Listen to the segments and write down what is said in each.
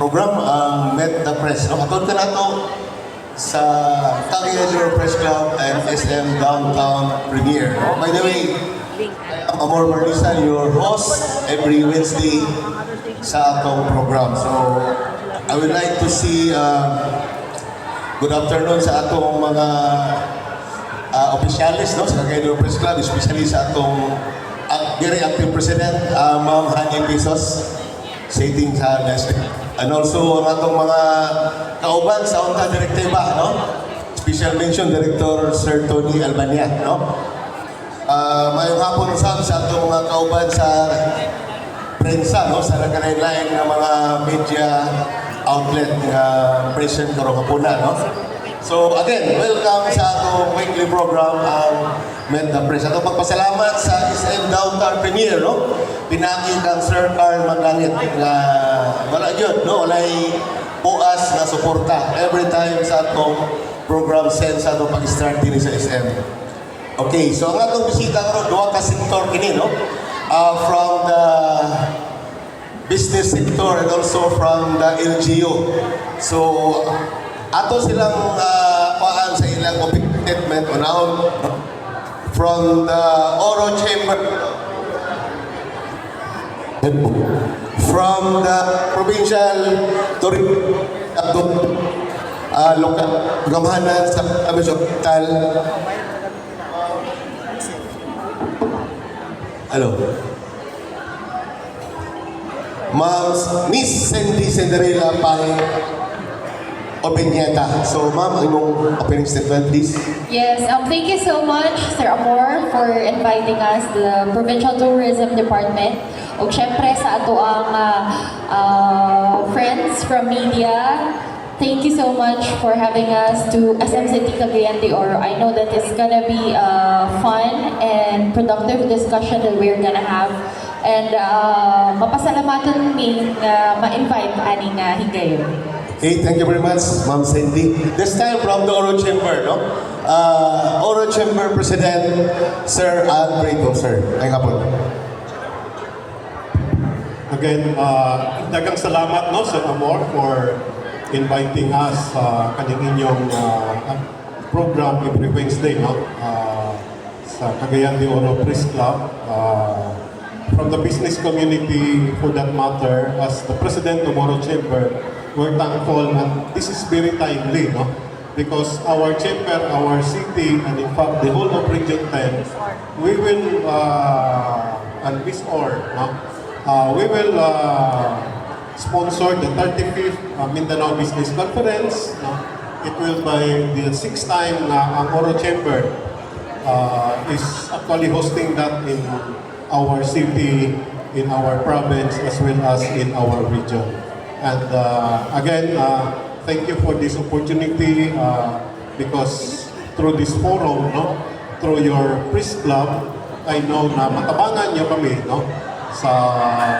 program ang Met the Press. No? Katod ka na ito sa Cagayan Press Club and SM Downtown Premiere. No? By the way, I'm Amor Marlisan, your host every Wednesday sa atong program. So, I would like to see good afternoon sa atong mga officialis, no, sa Cagayan Press Club, especially sa atong very active president, Ma'am Hani Pisos, sitting sa desk. And also ang atong mga kauban sa Unta Direktiva, no? Special mention Director Sir Tony Albania, no? Mayong hapon sa atong mga kauban sa prensa, no? Sa nagkalain-lain ng mga media outlet nga present karong hapuna, no? So again, welcome sa atong weekly program ang Met the Press. Atong pagpasalamat sa SM Downtown Premiere, no? Pinaki kang Sir Carl Maglangit nga wala yun, no? Walay buas na suporta every time sa atong program send sa atong pag-start din sa SM. Okay, so ang atong bisita karon duha ka sektor kini, no? From the business sector and also from the LGU. So ato silang paan sa ilang commitment unahon from the Oro Chamber, from the provincial local gamahanan sa hospital. Hello. Ma'am Miss Cindy Cinderella Pai Openyeta. So, ma'am, anong opening statement, please? Yes, thank you so much, Sir Amor, for inviting us, the Provincial Tourism Department. O syempre sa ato ang friends from media, thank you so much for having us to SM City Cagayan de Oro. I know that it's gonna be a fun and productive discussion that we're gonna have. And mapasalamatan min ma-invite aning higayon. Okay, thank you very much, Ma'am Cindy. This time from the Oro Chamber, no? Oro Chamber President, Sir Alfredo, sir. Ay nga po. Again, dagang salamat, no, Sir Amor, for inviting us kaning inyong program every Wednesday, no? Sa Cagayan de Oro Press Club. From the business community, for that matter, as the President of Oro Chamber, we're thankful, and this is very timely, no? Because our chamber, our city, and in fact the whole of Region 10, we will, and Miss Or, no? We will sponsor the 35th Mindanao Business Conference, no? It will be the 6th time na ang Oro Chamber is actually hosting that in our city, in our province, as well as in our region. And again, thank you for this opportunity because through this forum, no, through your press club, I know na matabangan niyo kami, no, sa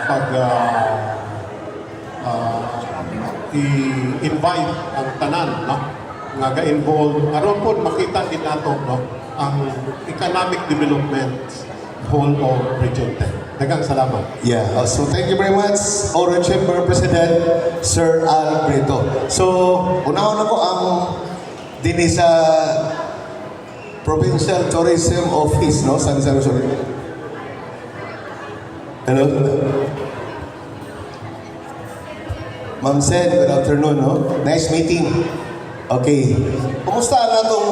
pag i-invite ang tanan, no, nga ga-involve aron po makita din nato, no, ang economic development whole of Region 10. Dagang salamat. Yeah, so thank you very much, Oro Chamber President, Sir Alfredo. So, una-una ko ang dini sa Provincial Tourism Office, no? Sorry. Hello? Ma'am Sen, good afternoon, no? Nice meeting. Okay. Kumusta na itong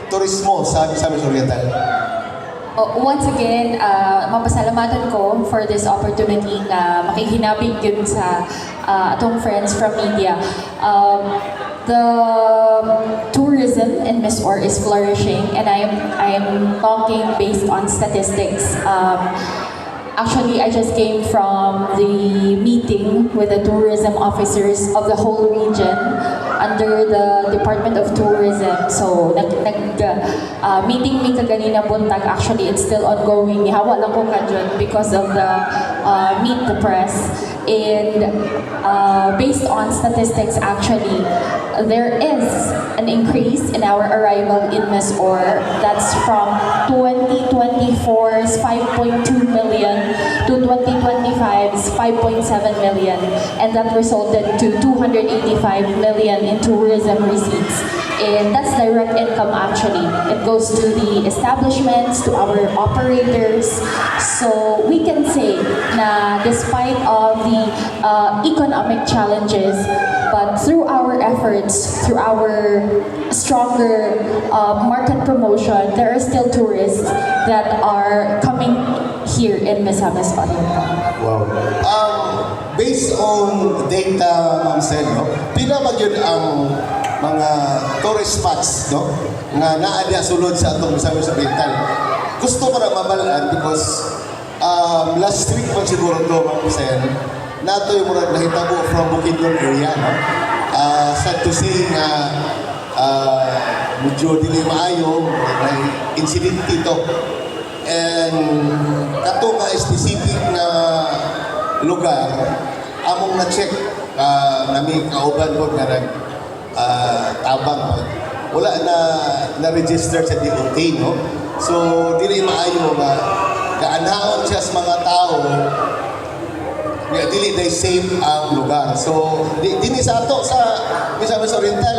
turismo sa Misamis Oriental? Once again, mapasalamatan ko for this opportunity na makihinabig yun sa atong friends from media. The tourism in Miss Or is flourishing, and I am talking based on statistics. Actually, I just came from the meeting with the tourism officers of the whole region under the Department of Tourism. So, meeting mi kaganina buntag. Actually, it's still ongoing. Hawa lang ko kadyon because of the Meet the Press. And based on statistics, actually, there is an increase in our arrival in Miss Or. That's from 2024's 5.2 million to 2025 times 5.7 million, and that resulted to 285 million in tourism receipts. And that's direct income actually. It goes to the establishments, to our operators. So we can say na despite of the economic challenges, but through our efforts, through our stronger market promotion, there are still tourists that are coming here in Misamis Oriental. Wow. Based on data, Ma'am Sen, no? Pila ba yun ang mga tourist spots, no? Nga naadya sulod sa atong Misamis Oriental. Gusto ko na mabalaan because last week pa siguro to, Ma'am Sen, nato yung murag nahitabo from Bukidnon area, no? Sad to say nga medyo dili maayo, may incident dito. And kato nga specific na lugar, among na-check nami kauban ko na nag tabang wala na-register sa DOT, no? So dili maayo nga kaanhaon siya sa mga tao nga dili day safe ang lugar. So dinhi sa ato sa Misamis Oriental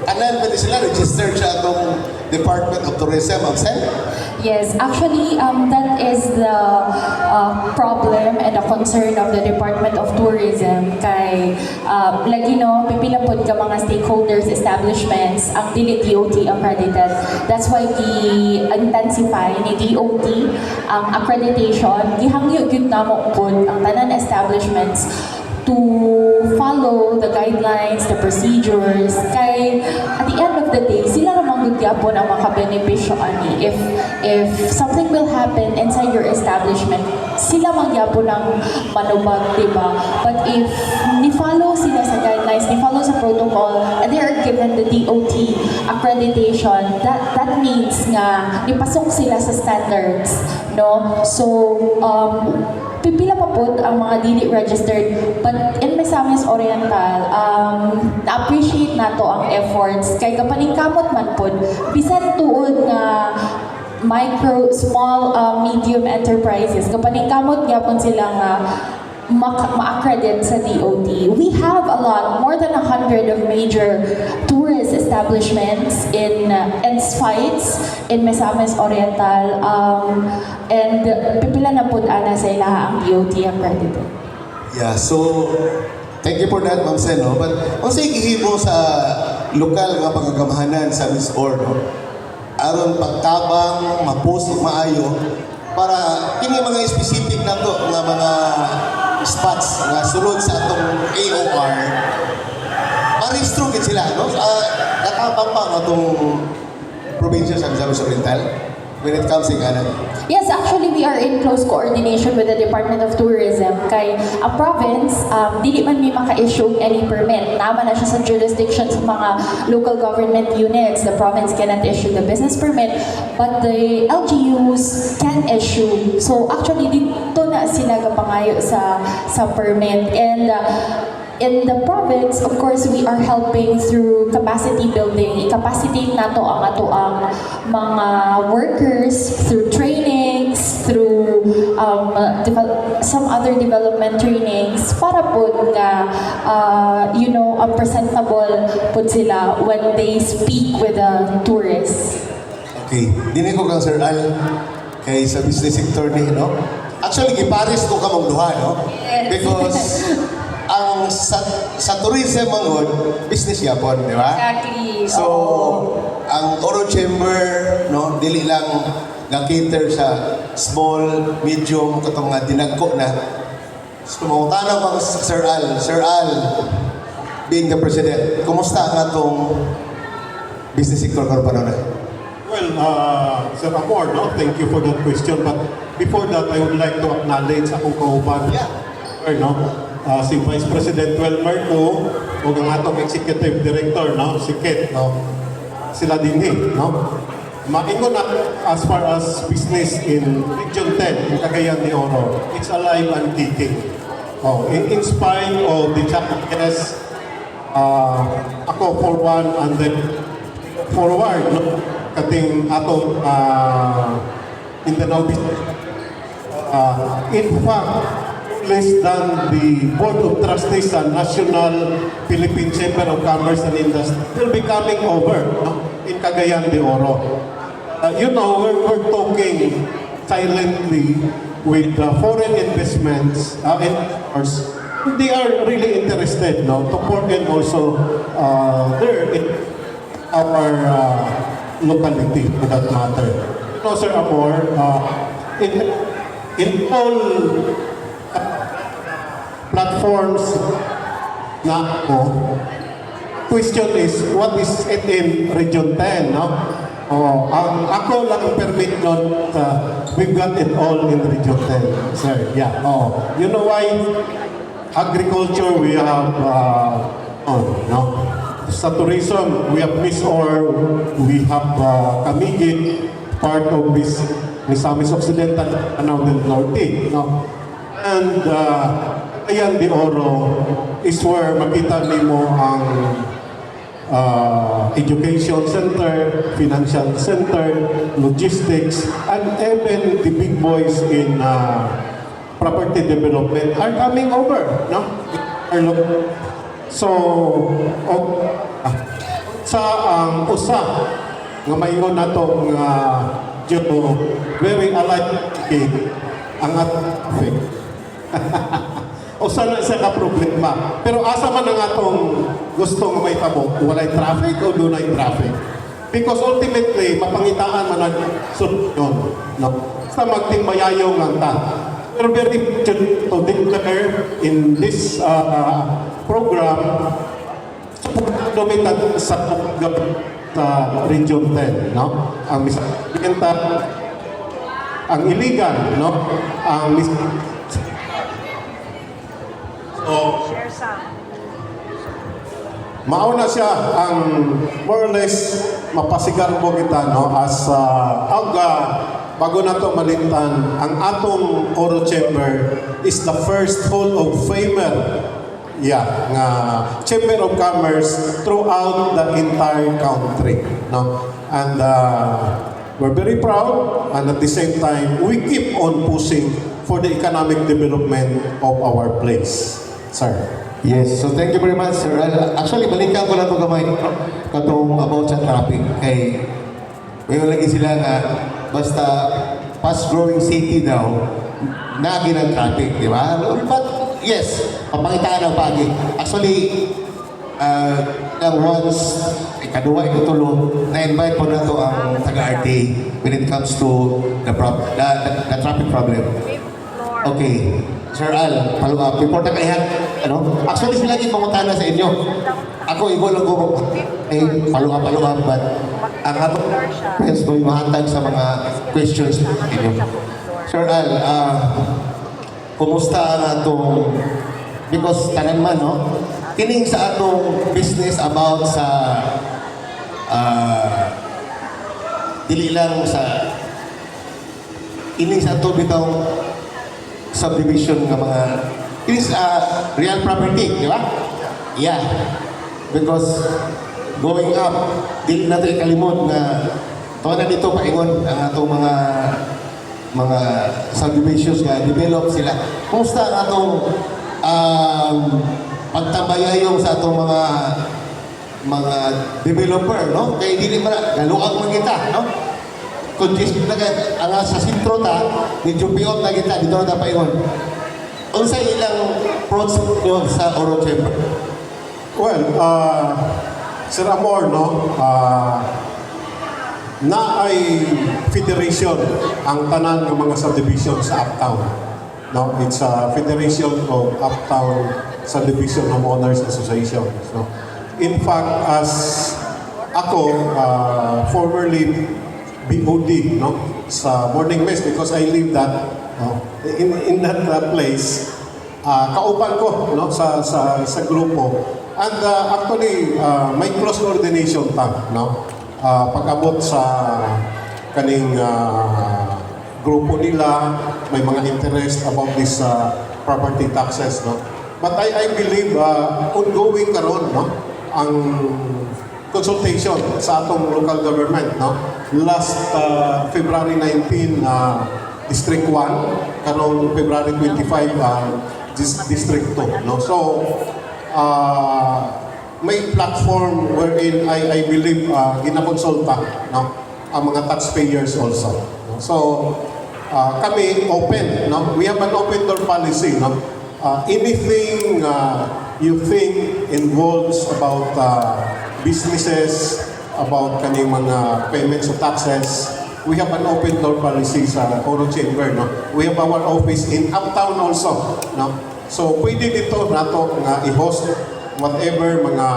tanan pwede sila registered sa atong Department of Tourism, Sen? Yes, actually, that is the problem and the concern of the Department of Tourism. Kay, lagi no, pipila po ka mga stakeholders, establishments, ang dili DOT accredited. That's why i-intensify ni DOT ang accreditation. Gihangyo yun na mo po ang tanan establishments to follow the guidelines, the procedures. Kay, at the end of the day, sila namang gugyapon ang makabenepisyo ani. If something will happen inside your establishment, sila magyapon ang manubag, di ba? But if ni-follow sila sa guidelines, ni-follow sa protocol, and they are given the DOT accreditation, that means nga, nipasok sila sa standards, no? So, pipila pa po ang mga dili registered, but in Misamis Oriental, na-appreciate nato ang efforts kay kapaningkamot man po bisan tuod nga small, medium enterprises kapaningkamot gyapon sila nga ma-accredit sa DOT. We have a lot, more than 100 of major tourist establishments and sites in Misamis Oriental, and pipila na po ana sa ilaha ang DOT accredited. Yeah, so thank you for that, Ma'am Sen, no? But kung sa gihimo sa lokal nga pagkagamahanan sa Miss Or, no? Aron pagtabang, mapost ug maayo para kini mga specific na to nga mga spots nga sulod sa atong AOR ma-restro gid sila, no? Natabang pa ang atong probinsya sa Misamis Oriental when it comes to Ghana. Yes, actually, we are in close coordination with the Department of Tourism. Kay ang province, dili man may maka-issue any permit. Naman na siya sa jurisdiction sa mga local government units. The province cannot issue the business permit, but the LGUs can issue. So actually, dito na sila kapangayo sa permit. And in the province, of course, we are helping through capacity building. I-capacitate nato ang ato ang mga workers through trainings, through some other development trainings para po nga, ang presentable po sila when they speak with the tourists. Okay, dini ko kang Sir Al kay sa business sector ni, no? Actually, gipares ko ka mong duha, no? Because ang sa tourism mangon business yapon, di ba? Exactly. So, ang Oro Chamber, no, dili lang ga-cater sa small, medium, katong nga dinagko na. So, mangutana ko sa Sir Al, being the President, kumusta ang atong business sector karon pa na? Well, Sir Amor, no, thank you for that question. But before that, I would like to acknowledge akong kauban. Yeah. No? Si Vice President Welmer ko o ang atong Executive Director, no? Si Kate, no? Sila din no? Maingon na as far as business in Region 10, in Cagayan de Oro, it's alive and kicking. In spite of the challenges, ako for one and then forward, no? Kating ato Mindanao business. In fact, less than the Board of Trustees sa National Philippine Chamber of Commerce and Industry will be coming over, no, in Cagayan de Oro. We're talking silently with foreign investments and course, they are really interested, no, to pour in also there in our locality for that matter. No, Sir Amor, in all platforms na ako, question is, what is it in Region 10, no? Ang ako lang ang permit nun, we've got it all in Region 10, sir. Yeah, you know why? Agriculture, we have, no? Sa tourism, we have Miss-Or, we have Camiguin, part of this Misamis Occidental, Anao del Norte, no? And Cagayan de Oro is where makita nimo ang education center, financial center, logistics, and even the big boys in property development are coming over, no? So, sa ang usa nga mayon nato nga very alike ang traffic. Usa na siya ka problema. Pero asa man ang atong gusto nga may tabo, walay traffic o dunay traffic? Because ultimately, mapangitaan man ang solusyon. No? Sa magtingmayayong lang ta. Pero very important to declare in this program dominant sa Region 10, no? Ang misakita, ang illegal, no? Ang mauna siya ang more or less mapasigar mo kita, no? As bago na to malintan, ang atong Oro Chamber is the first Hall of Famer nga Chamber of Commerce throughout the entire country, no? And we're very proud, and at the same time we keep on pushing for the economic development of our place, sir. Yes, so thank you very much, Sir Al. Actually, balikan ko lang ito gamay, no? Katong about sa traffic. Kay, ngayon lagi sila nga, basta fast-growing city daw, naging ang traffic, di ba? But, yes, papangitaan ang pagi. Actually, once, ikaduwa, ikutulo, na-invite po na ito ang taga-RTA when it comes to the traffic problem. Okay. Sir Al, follow up. Before na kaya, actually sila yung pangutana sa inyo. Ako, igo lang ko, follow up, but ang atong friends ko yung mahantag sa mga questions ninyo. Sir Al, kumusta ang atong, because tanan man, no? Kining sa atong business about sa, dili lang sa, kining sa atong bitong subdivision ng mga it is real property, di ba? Yeah. Because going up, dili natin kalimot na tawa na dito paingon ang atong mga subdivisions nga develop sila. Kumusta ang atong pagtambayayong sa atong mga developer, no? Kaya dili man galuag man kita, no? Congested na kaya, sa sintro ta, medyo piot na kita, dito na tapaingon. Unsa ilang project nyo sa Oro Chamber? Well, Sir Amor, no? Na ay federation ang tanan ng mga subdivision sa Uptown. No? It's a federation of Uptown Subdivision Homeowners Associations. No? In fact, as ako, formerly BOD, no, sa Morning Mess, because I live that in that place, kaupan ko, no, sa grupo, and actually may close coordination ta, no, pag-abot sa kaning grupo nila, may mga interest about this property taxes, no. But I believe ongoing karon, no, ang consultation sa atong local government, no? Last February 19, District 1 karong February 25 District 2, no. So may platform wherein I believe ginakonsulta, no, ang mga taxpayers also, no? So kami open, no, we have an open door policy, no. Anything you think involves about businesses, about kaning mga payments of taxes, we have an open door policy sa Oro Chamber, no. We have our office in Uptown also, no. So pwede dito nato nga i-host whatever mga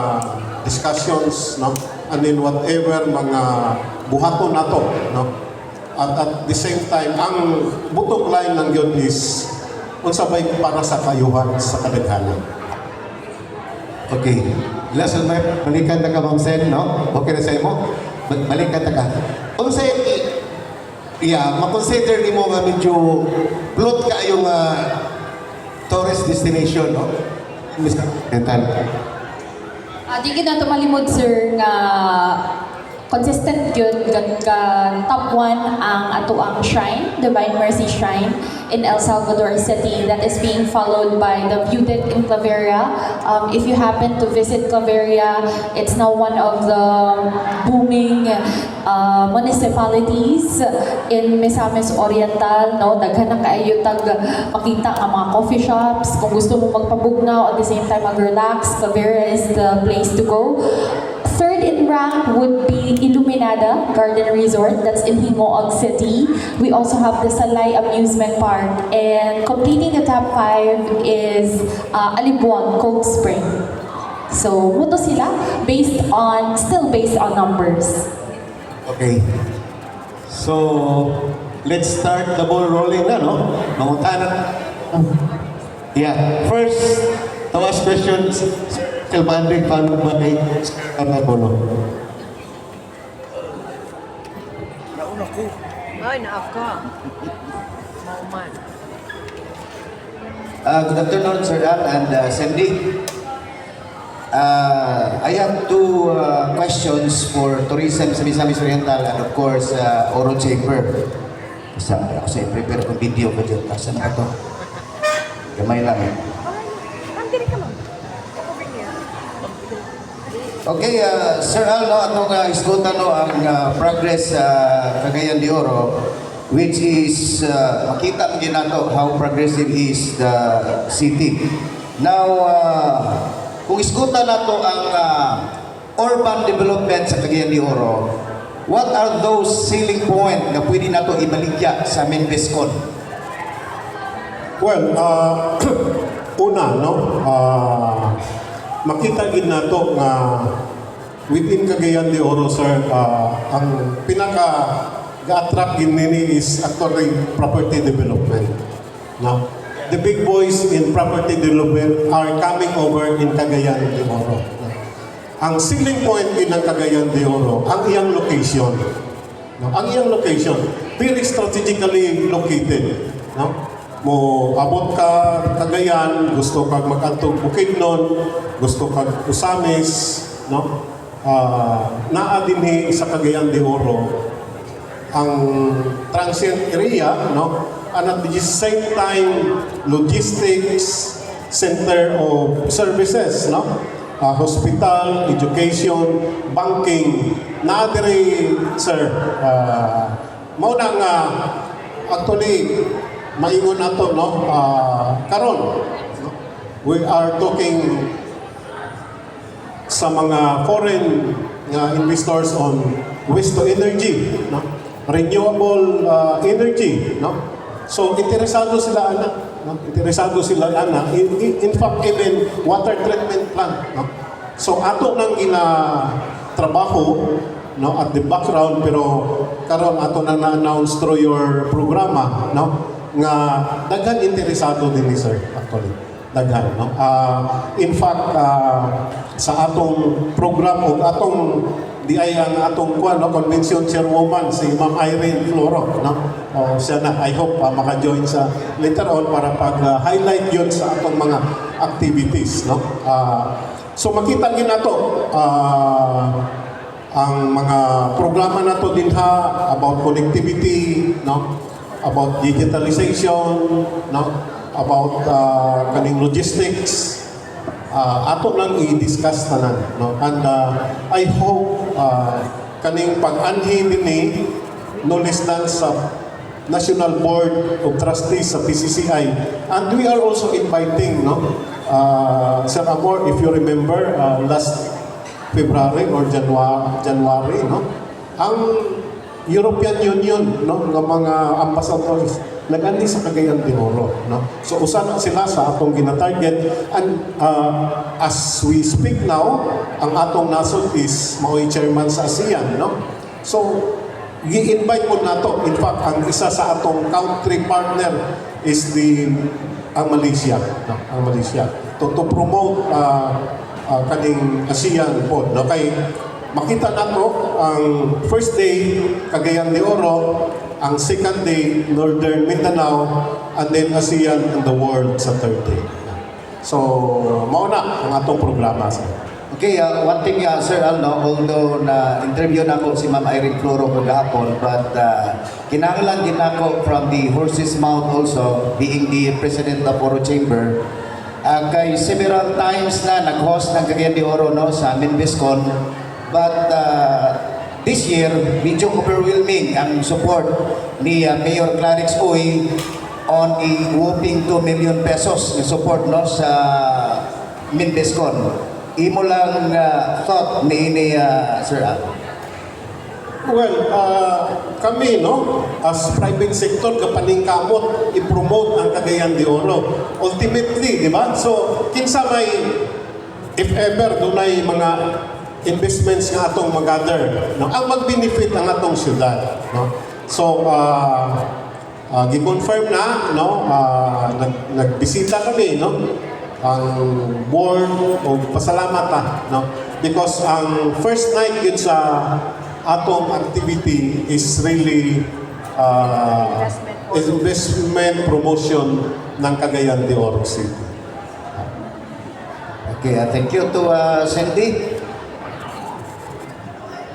discussions, no, and then whatever mga buhaton nato, no. At the same time, ang bottom line lang yun is unsa bay para sa kayuhan sa kadaghanan. Okay. Last one, balikan na ka, Ma'am Sen, no? Okay na sa imo? Balikan na ka. Unsay makonsider ni mo nga medyo plot ka yung tourist destination, no? Mr. Kentan. Di na ito malimod, sir, nga consistent yun ka top 1 ang ato ang shrine, Divine Mercy Shrine in El Salvador City, that is being followed by the Viewdeck in Claveria. If you happen to visit Claveria, it's now one of the booming municipalities in Misamis Oriental, no. Daghan na kaayo tag makita ang mga coffee shops. Kung gusto mo magpabugnaw at the same time mag-relax, Claveria is the place to go. Third in rank would be Iluminada Garden Resort, that's in Himoog City. We also have the Salay Amusement Park, and completing the top 5 is Alibuan Cold Spring. So, muto sila still based on numbers. Okay. So, let's start the ball rolling na, no? Mangutanan. Yeah. First, to ask questions, Silvandring, paano ba kay Bono? Nauna ko. Ay, naaf ka. Mauman. Good afternoon, Sir Al and Cindy. I have two questions for tourism sa Misamis Oriental and of course, Oro Chamber. Sabi ako sa prepare kong video ko dyan. Saan ka to? Gamay lang. Andiri ka lang. Over here. Okay, Sir Al, no, atong iskutan no, ang progress sa Cagayan de Oro, which is makita mo nato how progressive is the city. Now, kung iskutan nato ang urban development sa Cagayan de Oro, what are those selling point na pwede nato ibaligya sa Minvescon? Well, una, no, makita gid nato nga within Cagayan de Oro, sir, ang pinaka ga-attract gid nini is actually property development. No? The big boys in property development are coming over in Cagayan de Oro. Ang selling point din ng Cagayan de Oro, ang iyang location. No? Ang iyang location, very strategically located. No? Mo abot ka Cagayan, gusto kag mag-antog Bukidnon, gusto kag Usamis, no? Naa dinhi sa Cagayan de Oro ang transient area, no? And at the same time, logistics center of services, no? Hospital, education, banking, naa diri, sir. Mao na nga actually maingon nato, no, karon, no? We are talking sa mga foreign investors on waste to energy, no? Renewable energy, no? So interesado sila ana, no? Interesado sila ana in fact even water treatment plant, no? So ato nang trabaho, no, at the background, pero karon ato na na-announce through your programa, no, nga daghan interesado din ni sir actually. Daghan, no? In fact, sa atong program o atong di ay ang atong convention chairwoman si Ma'am Irene Floro, no? O siya na, I hope maka-join sa later on para pag-highlight yon sa atong mga activities, no? So makita gid nato ang mga programa nato din ha about connectivity, no? about digitalization, no? About kaning logistics, ato nang i-discuss tanan, no? And I hope kaning pag-anhi dinhi no less than sa National Board of Trustees sa PCCI, and we are also inviting, no? Sir Amor, if you remember, last February or January, no? Ang European Union, no, ng mga ambassadors nag-andi sa Cagayan de Oro, no? So usa na sila sa atong gina-target, and as we speak now, ang atong nasod is mao'y chairman sa ASEAN, no? So gi-invite po nato. In fact, ang isa sa atong country partner is ang Malaysia, no? Ang Malaysia to promote kaning ASEAN po, no? Kay makita nato ang first day Cagayan de Oro, ang second day Northern Mindanao, and then ASEAN and the world sa third day. So mao na ang atong programa, sir. Okay, one thing, Sir Alno, although na-interview na ako si Ma'am Irene Floro kagahapon, but kinahanglan din ako from the horse's mouth also, being the President of Oro Chamber, kay several times na nag-host ng Cagayan de Oro, no, sa Minbiscon, but this year, medyo overwhelming ang support ni Mayor Clarix Uy on a whopping 2 million pesos na support, no, sa Minbiscon. Imo lang thought ni Sir Al. Well, kami, no, as private sector, kapaningkamot, i-promote ang Cagayan de Oro. Ultimately, di ba? So, kinsa may, if ever, dunay mga investments nga atong mag-gather, no, ang mag-benefit ang atong syudad, no? So, gi-confirm na, no, nagbisita kami, no, ang board o pasalamat no, because ang first night yun sa atong activity is really investment promotion ng Cagayan de Oro City. Okay, thank you to Cindy.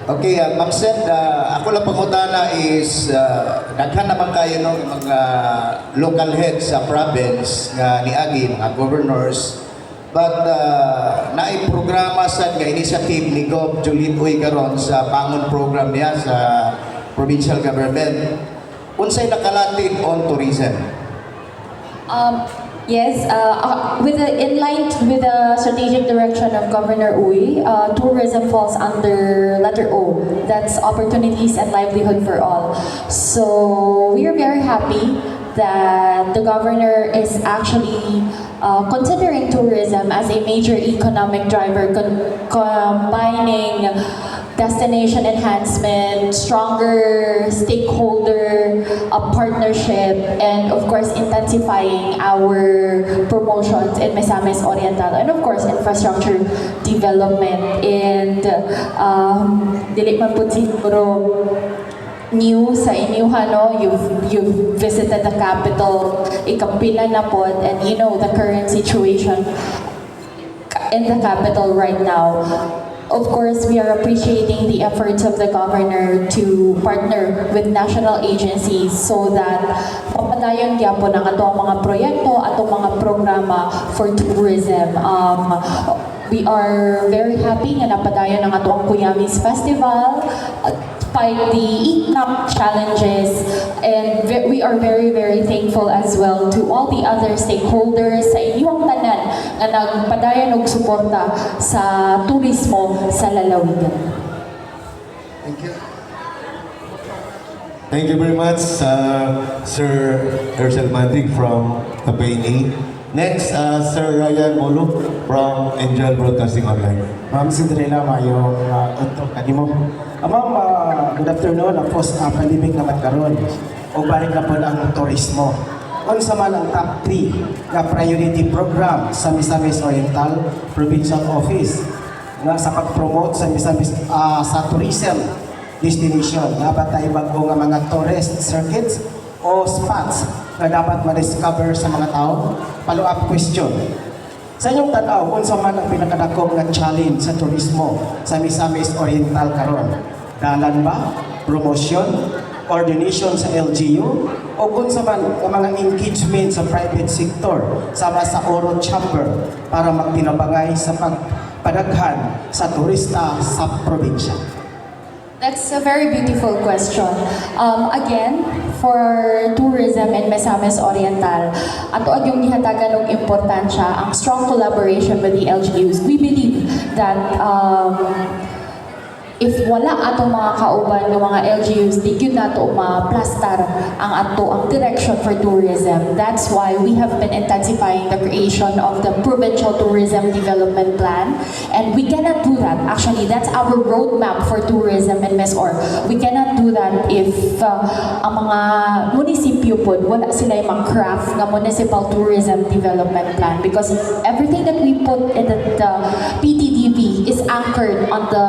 Okay, Ma'am Sed, ako lang pangutana is daghan naman kayo ng mga local heads sa province nga niagi, mga governors, but naay programa sa nga initiative ni Gov. Juliet Uy karon sa bangon program niya sa provincial government. Unsay nakalatid on tourism? Yes, in line with the strategic direction of Governor Uy, tourism falls under letter O. That's opportunities and livelihood for all. So we are very happy that the governor is actually considering tourism as a major economic driver, combining destination enhancement, stronger stakeholder partnership, and of course intensifying our promotions in Misamis Oriental, and of course infrastructure development. And dili man pud siguro new sa inyo, no? You've visited the capital, ikampila na pod, and you know the current situation in the capital right now. Of course, we are appreciating the efforts of the governor to partner with national agencies so that mapadayon gyapon ang atong mga proyekto, atong mga programa for tourism. We are very happy nga napadayon ang atong Cuyamis Festival, despite the economic challenges, and we are very, very thankful as well to all the other stakeholders sa inyong tanan na nagpadayon og suporta sa turismo sa lalawigan. Thank you. Thank you very much, Sir Herschel Mandig from Kapaini. Next, Sir Ryan Molo from Angel Broadcasting Online. Ma'am Cinderella, mayong utok kanimo. Ma'am, good afternoon. Post-pandemic naman karon. O balik na po ang turismo. Unsa man ang top 3 nga priority program sa Misamis Oriental Provincial Office nga sa pag-promote sa Misamis sa tourism destination nga batay bago nga mga tourist circuits o spots na dapat ma-discover sa mga tao. Follow-up question. Sa inyong tanaw, unsa man ang pinakadakong nga challenge sa turismo sa Misamis Oriental karon? Dalan ba? Promotion? coordination sa LGU, o kung sa man ang mga engagement sa private sector sama sa Oro Chamber para magtinabangay sa pagpadaghan sa turista sa probinsya. That's a very beautiful question. Again, for tourism in Misamis Oriental, ato yung gihatagan ng importansya, ang strong collaboration with the LGUs. We believe that if wala atong mga kauban ng mga LGUs, di yun nato ma-plastar ang direction for tourism. That's why we have been intensifying the creation of the Provincial Tourism Development Plan. And we cannot do that. Actually, that's our roadmap for tourism in Mesor. We cannot do that if ang mga munisipyo po, wala sila yung craft na Municipal Tourism Development Plan. Because everything that we put in the PTDP is anchored on the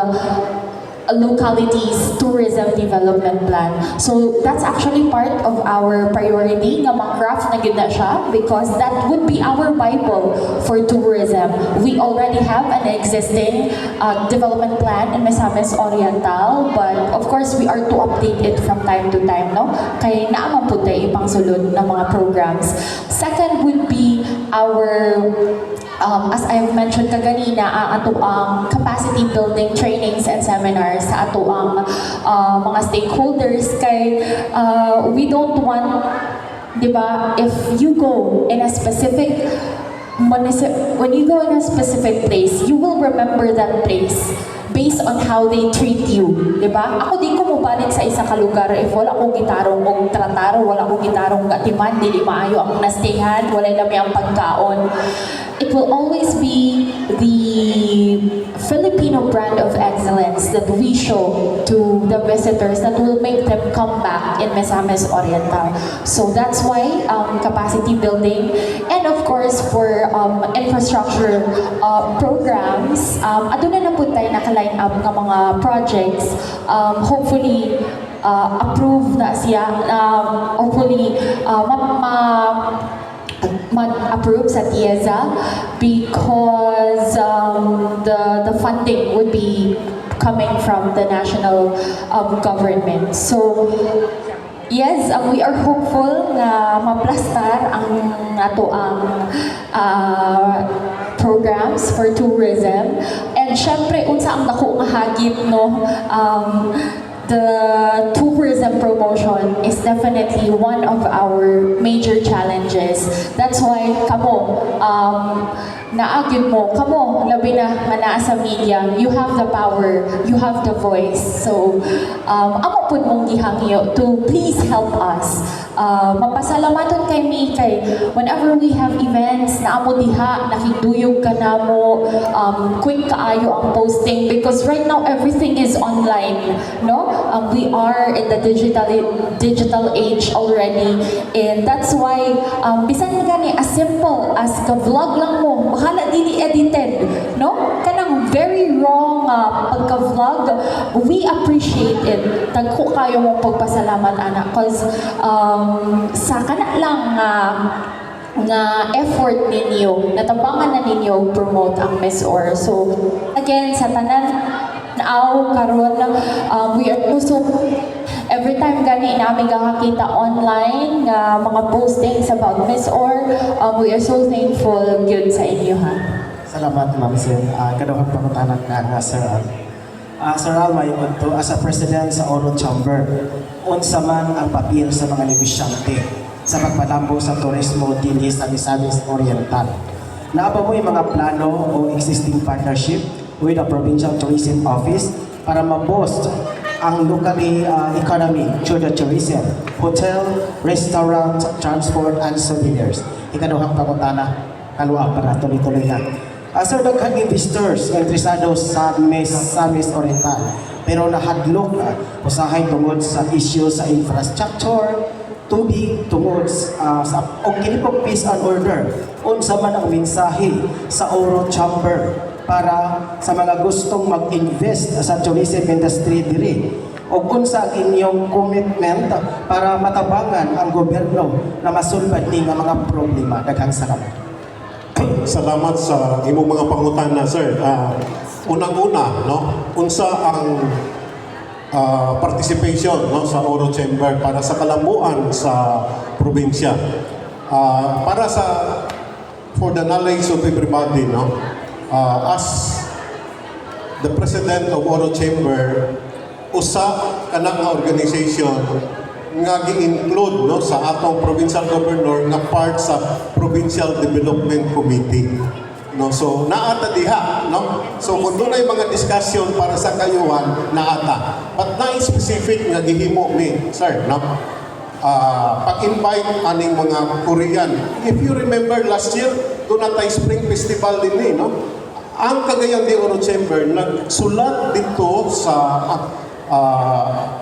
localities tourism development plan. So that's actually part of our priority nga ma-craft na gid na siya because that would be our Bible for tourism. We already have an existing development plan in Misamis Oriental, but of course we are to update it from time to time, no? Kay naamang po tayo ipang sulod ng mga programs. Second would be our as I've mentioned kaganina, ato ang capacity building trainings and seminars sa ato ang mga stakeholders kay we don't want, di ba, if you go in a specific when you go in a specific place, you will remember that place based on how they treat you, di ba? Ako di ko mubalik sa isa ka lugar if wala kong gitarong og trataro, wala kong gitarong gatiman, dili maayo ang nastehan, wala lami ang pagkaon. It will always be the Filipino brand of excellence that we show to the visitors that will make them come back in Misamis Oriental. So that's why capacity building and of course for infrastructure programs, aduna na po tayo naka-line up ng mga projects. Hopefully, approve na siya. Hopefully, mag-approve sa TIEZA because the funding would be coming from the national government. So, yes, we are hopeful na maplastar ang nato ang programs for tourism. And syempre, unsa ang dako nga hagit, no? The tourism promotion is definitely one of our major challenges. That's why kamo, naagid mo, kamo, labi na manaa sa media, you have the power, you have the voice. So, amo po mong gihangyo to please help us. Mapasalamaton kay mi kay whenever we have events na amo diha, nakiduyog ka na mo, quick kaayo ang posting because right now everything is online, no? We are in the digital age already, and that's why bisan gani as simple as ka vlog lang mo, bahala dili edited, no? Kanang very wrong pagka-vlog, we appreciate it. Dagko kayo mo pagpasalamat anak cause sa kana lang nga effort ninyo, natabangan na ninyo promote ang Mesor. So again, sa tanan naaw karon we are also every time gani namin kakakita online nga mga postings about Mesor, we are so thankful gyud sa inyo ha. Salamat, Ma'am Sen. Kaduhang pangutanan nga, Sir Al. Sir Al, may unto, as a president sa Oro Chamber, unsa man ang papel sa mga negosyante sa pagpalambo sa turismo dinhi sa Misamis Oriental. Naaba mo yung mga plano o existing partnership with the Provincial Tourism Office para ma-boost ang local economy through the tourism, hotel, restaurant, transport, and souvenirs. Ikaduhang pangutana, kalwa para tuloy-tuloy na. Sir, daghang investors interesado sa Misamis Oriental pero nahadlok usahay tungod sa issue sa infrastructure, tubig, tungod sa o kinipong peace and order. Unsa man ang mensahe sa Oro Chamber para sa mga gustong mag-invest sa tourism industry diri o unsa ang inyong commitment para matabangan ang gobyerno na masulbad ni nga mga problema. Daghang salamat. Salamat sa imong mga pangutana, sir. Unang-una, no? Unsa ang participation no, sa Oro Chamber para sa kalambuan sa probinsya. Para sa for the knowledge of everybody, no, as the president of Oro Chamber, usa kanang organization nga gi-include no sa atong provincial governor nga part sa Provincial Development Committee. No, so naata diha, no? So kung dunay mga discussion para sa kayuhan, naata. But na specific nga gihimo ni sir, no? Pag-invite aning mga Korean. If you remember last year, doon natay Spring Festival din no? Ang Cagayan de Oro Chamber nagsulat dito sa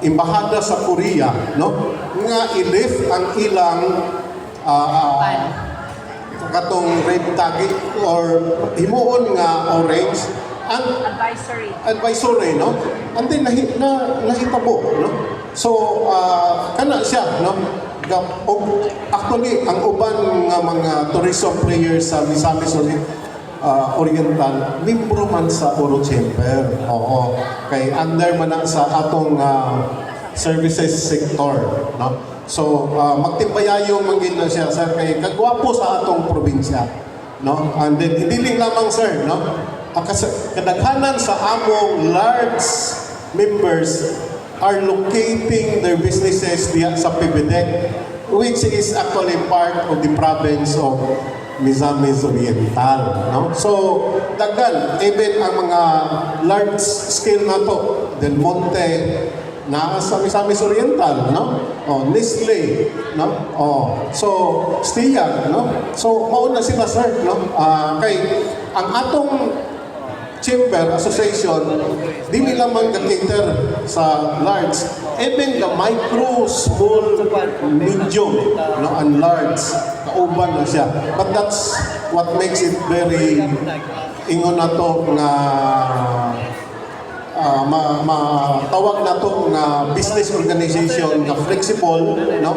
embahada sa Korea, no? Nga i-lift ang ilang katong red tag or himuon nga orange ang advisory, no? And then nahitabo, no? So kana siya, no? Actually ang uban nga mga tourism players sa Misamis Oriental, membro man sa Oro Chamber. Oo. Kay under man na sa atong services sector, no? So magtibayayong mangin na siya sir kay kagwapo sa atong probinsya, no? And then hindi lamang sir, no? Kadaghanan sa among large members are locating their businesses diya sa PBDEC, which is actually part of the province of Misamis Oriental, no? So daghan even ang mga large scale na to, Del Monte na sa Misamis Oriental, no? Nestle, no? So Stiag, no? So mauna sila sir, no? Kay ang atong Chamber Association dili lamang ka-cater sa large, even the micro, small, medium, no, and large kauban na siya. But that's what makes it very ingon na to nga tawag na to nga business organization nga flexible, no?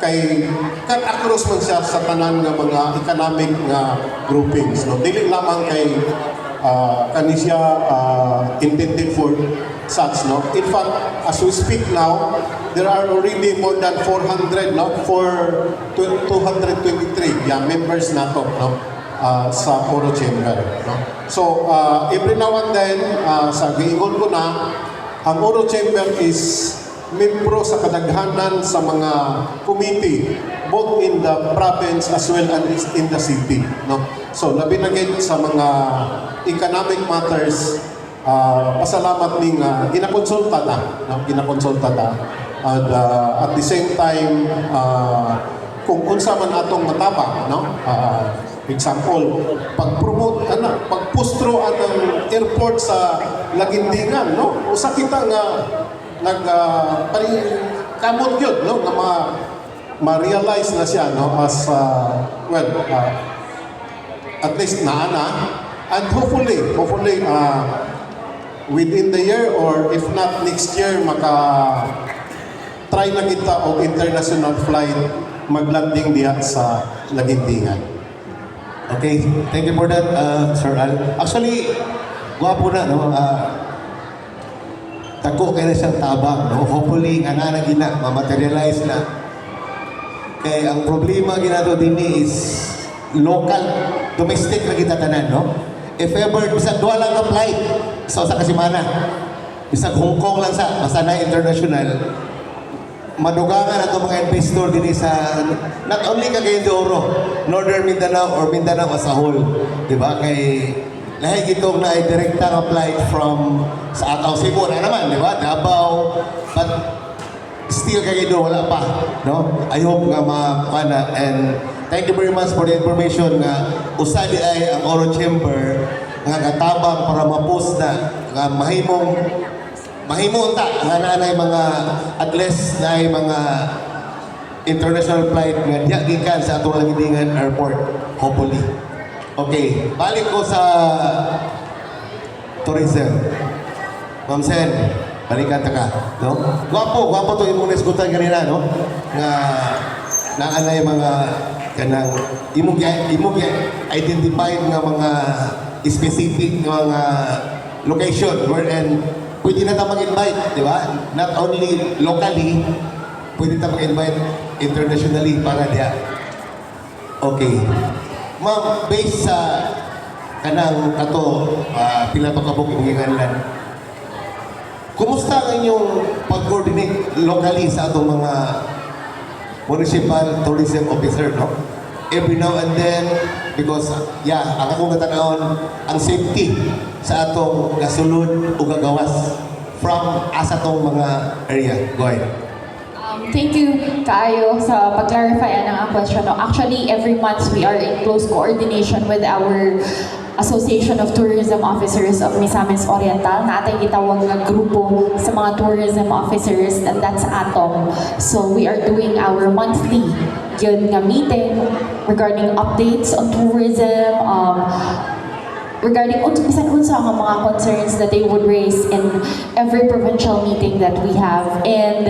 Kay cut across man siya sa tanan nga mga economic nga groupings, no? Dili lamang kay kani siya intended for such, no? In fact, as we speak now, there are already more than 400, no? For 223 members na to, no? Sa Oro Chamber, no? So every now and then sa giingon ko na ang Oro Chamber is membro sa kadaghanan sa mga committee both in the province as well as in the city, no? So labi na gid sa mga economic matters, pasalamat ning ginakonsulta ta, no? Ginakonsulta ta. And at the same time kung unsa man atong matabang, no? Example, pag-promote pag-pustro ang airport sa Lagindingan, no? Usa kita nga kamot yun, no? Na ma-realize na siya, no? As at least naana, and hopefully within the year or if not next year try na kita og international flight maglanding diha sa Lagindingan. Okay, thank you for that, Sir Al. Actually, gwapo na, no? Tako kayo na siyang tabang, no? Hopefully, na gina, ma-materialize na. Kaya ang problema ginato din is local, domestic na kita tanan, no? If ever, bisag duwa lang ka flight, sa kasimana, bisag Hong Kong lang basta na international, madugangan na itong mga investor din sa, not only Cagayan de Oro, Northern Mindanao or Mindanao as a whole. Diba? Kay lahat itong na direkta nga flight from sa Ataw, Cebu na naman, diba? Davao, but still Cagayan de Oro wala pa. No? I hope nga makana. And thank you very much for the information nga usali ay ang Oro Chamber nga katabang para ma-post na nga mahimo ta nga naanay mga at least na mga international flight nga diya gikan sa atong Lagindingan Airport, hopefully. Okay, balik ko sa tourism. Ma'am Sen, balikan ta ka, no? Gwapo to imong nasgutan kanina, no? Nga naanay mga kanang imong identified nga mga specific nga mga location wherein pwede na tayo mag-invite, di ba? Not only locally, pwede tayo mag-invite internationally para diya. Okay. Ma'am, based sa kanang kato, pila to kabuk inginganlan, kumusta ang inyong pag-coordinate locally sa atong mga municipal tourism officer, no? Every now and then, because, ang akong katanahon, ang safety sa atong gasulod o gagawas from asa tong mga area. Go ahead. Thank you, Kaayo, sa pag-clarify ng question. No? Actually, every month we are in close coordination with our Association of Tourism Officers of Misamis Oriental na atay gitawag nga grupo sa mga tourism officers, and that's ATOM. So we are doing our monthly yun nga meeting regarding updates on tourism, regarding bisan unsa nga mga concerns that they would raise in every provincial meeting that we have. And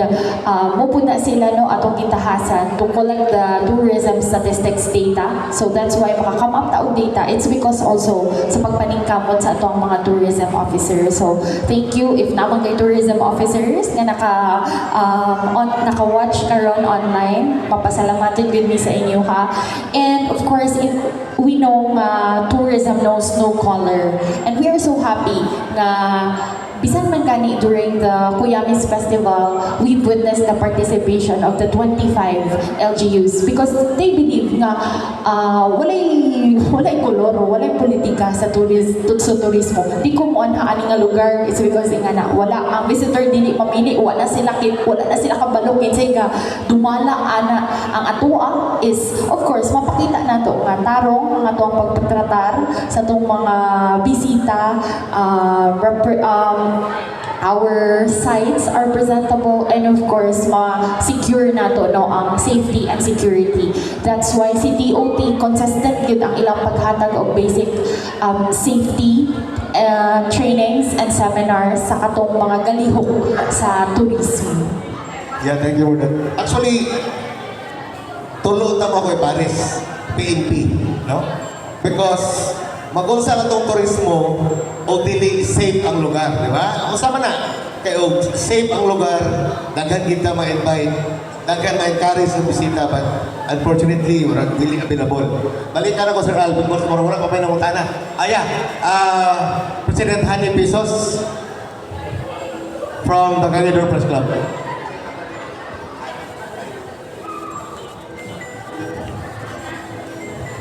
mupuna sila no atong gitahasan to collect the tourism statistics data. So that's why maka-come up taog data. It's because also sa pagpaningkamot sa atong mga tourism officers. So thank you if naman kay tourism officers nga naka-watch karon online. Papasalamatin gud mi sa inyo ha. And of course, we know tourism knows no color. And we are so happy na bisan man gani during the Cuyamis Festival, we've witnessed the participation of the 25 LGUs because they believe nga walay kolor, walay politika sa turismo. Di ko mo anha ani nga lugar is because nga na wala ang visitor dili mamili, wala sila kabalo kinsay ga dumala ana. Ang atoa is of course mapakita nato nga tarong ang atong pagpatratar sa atong mga bisita, our sites are presentable, and of course ma-secure nato no ang safety and security. That's why si DOT consistent yun ang ilang paghatag og basic safety trainings and seminars sa katong mga galihok sa tourism. Yeah, thank you for that. Actually, tulo ta mo kay Paris, PNP, no? Because magunsa na itong turismo o dili safe ang lugar, di ba? Unsa man na? Kaya o safe ang lugar, daghan kita ma-invite, daghan ma-encourage sa bisita, but unfortunately, wala dili available. Balikan ako, Sir Alvin, boss, mura pa may nangutana. President Hani Pisos from the Cagador Press Club.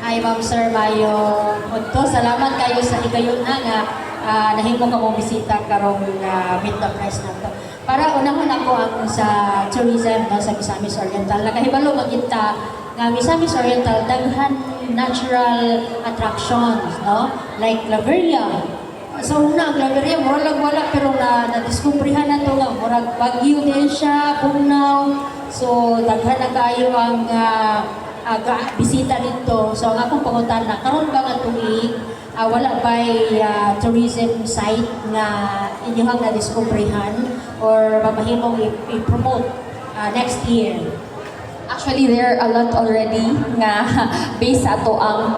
Hi, Ma'am Sir Mayo. Punto, salamat kayo sa higayon na nga nahimo ka mong bisita karong meet the press na to. Para unahon ako ang sa tourism no, sa Misamis Oriental. Nakahibalo magita nga Misamis Oriental daghan natural attractions, no? Like Laveria. So una ang Laveria, mura lang wala pero na-discoveryhan na to nga. Murag Baguio din siya, Punaw. So daghan na kayo ang bisita dito. So ang akong pangutan na karon ba nga tuig wala ba'y tourism site na inyong na-discoveryhan or mamahimong i-promote next year? Actually, there are a lot already nga based sa ato ang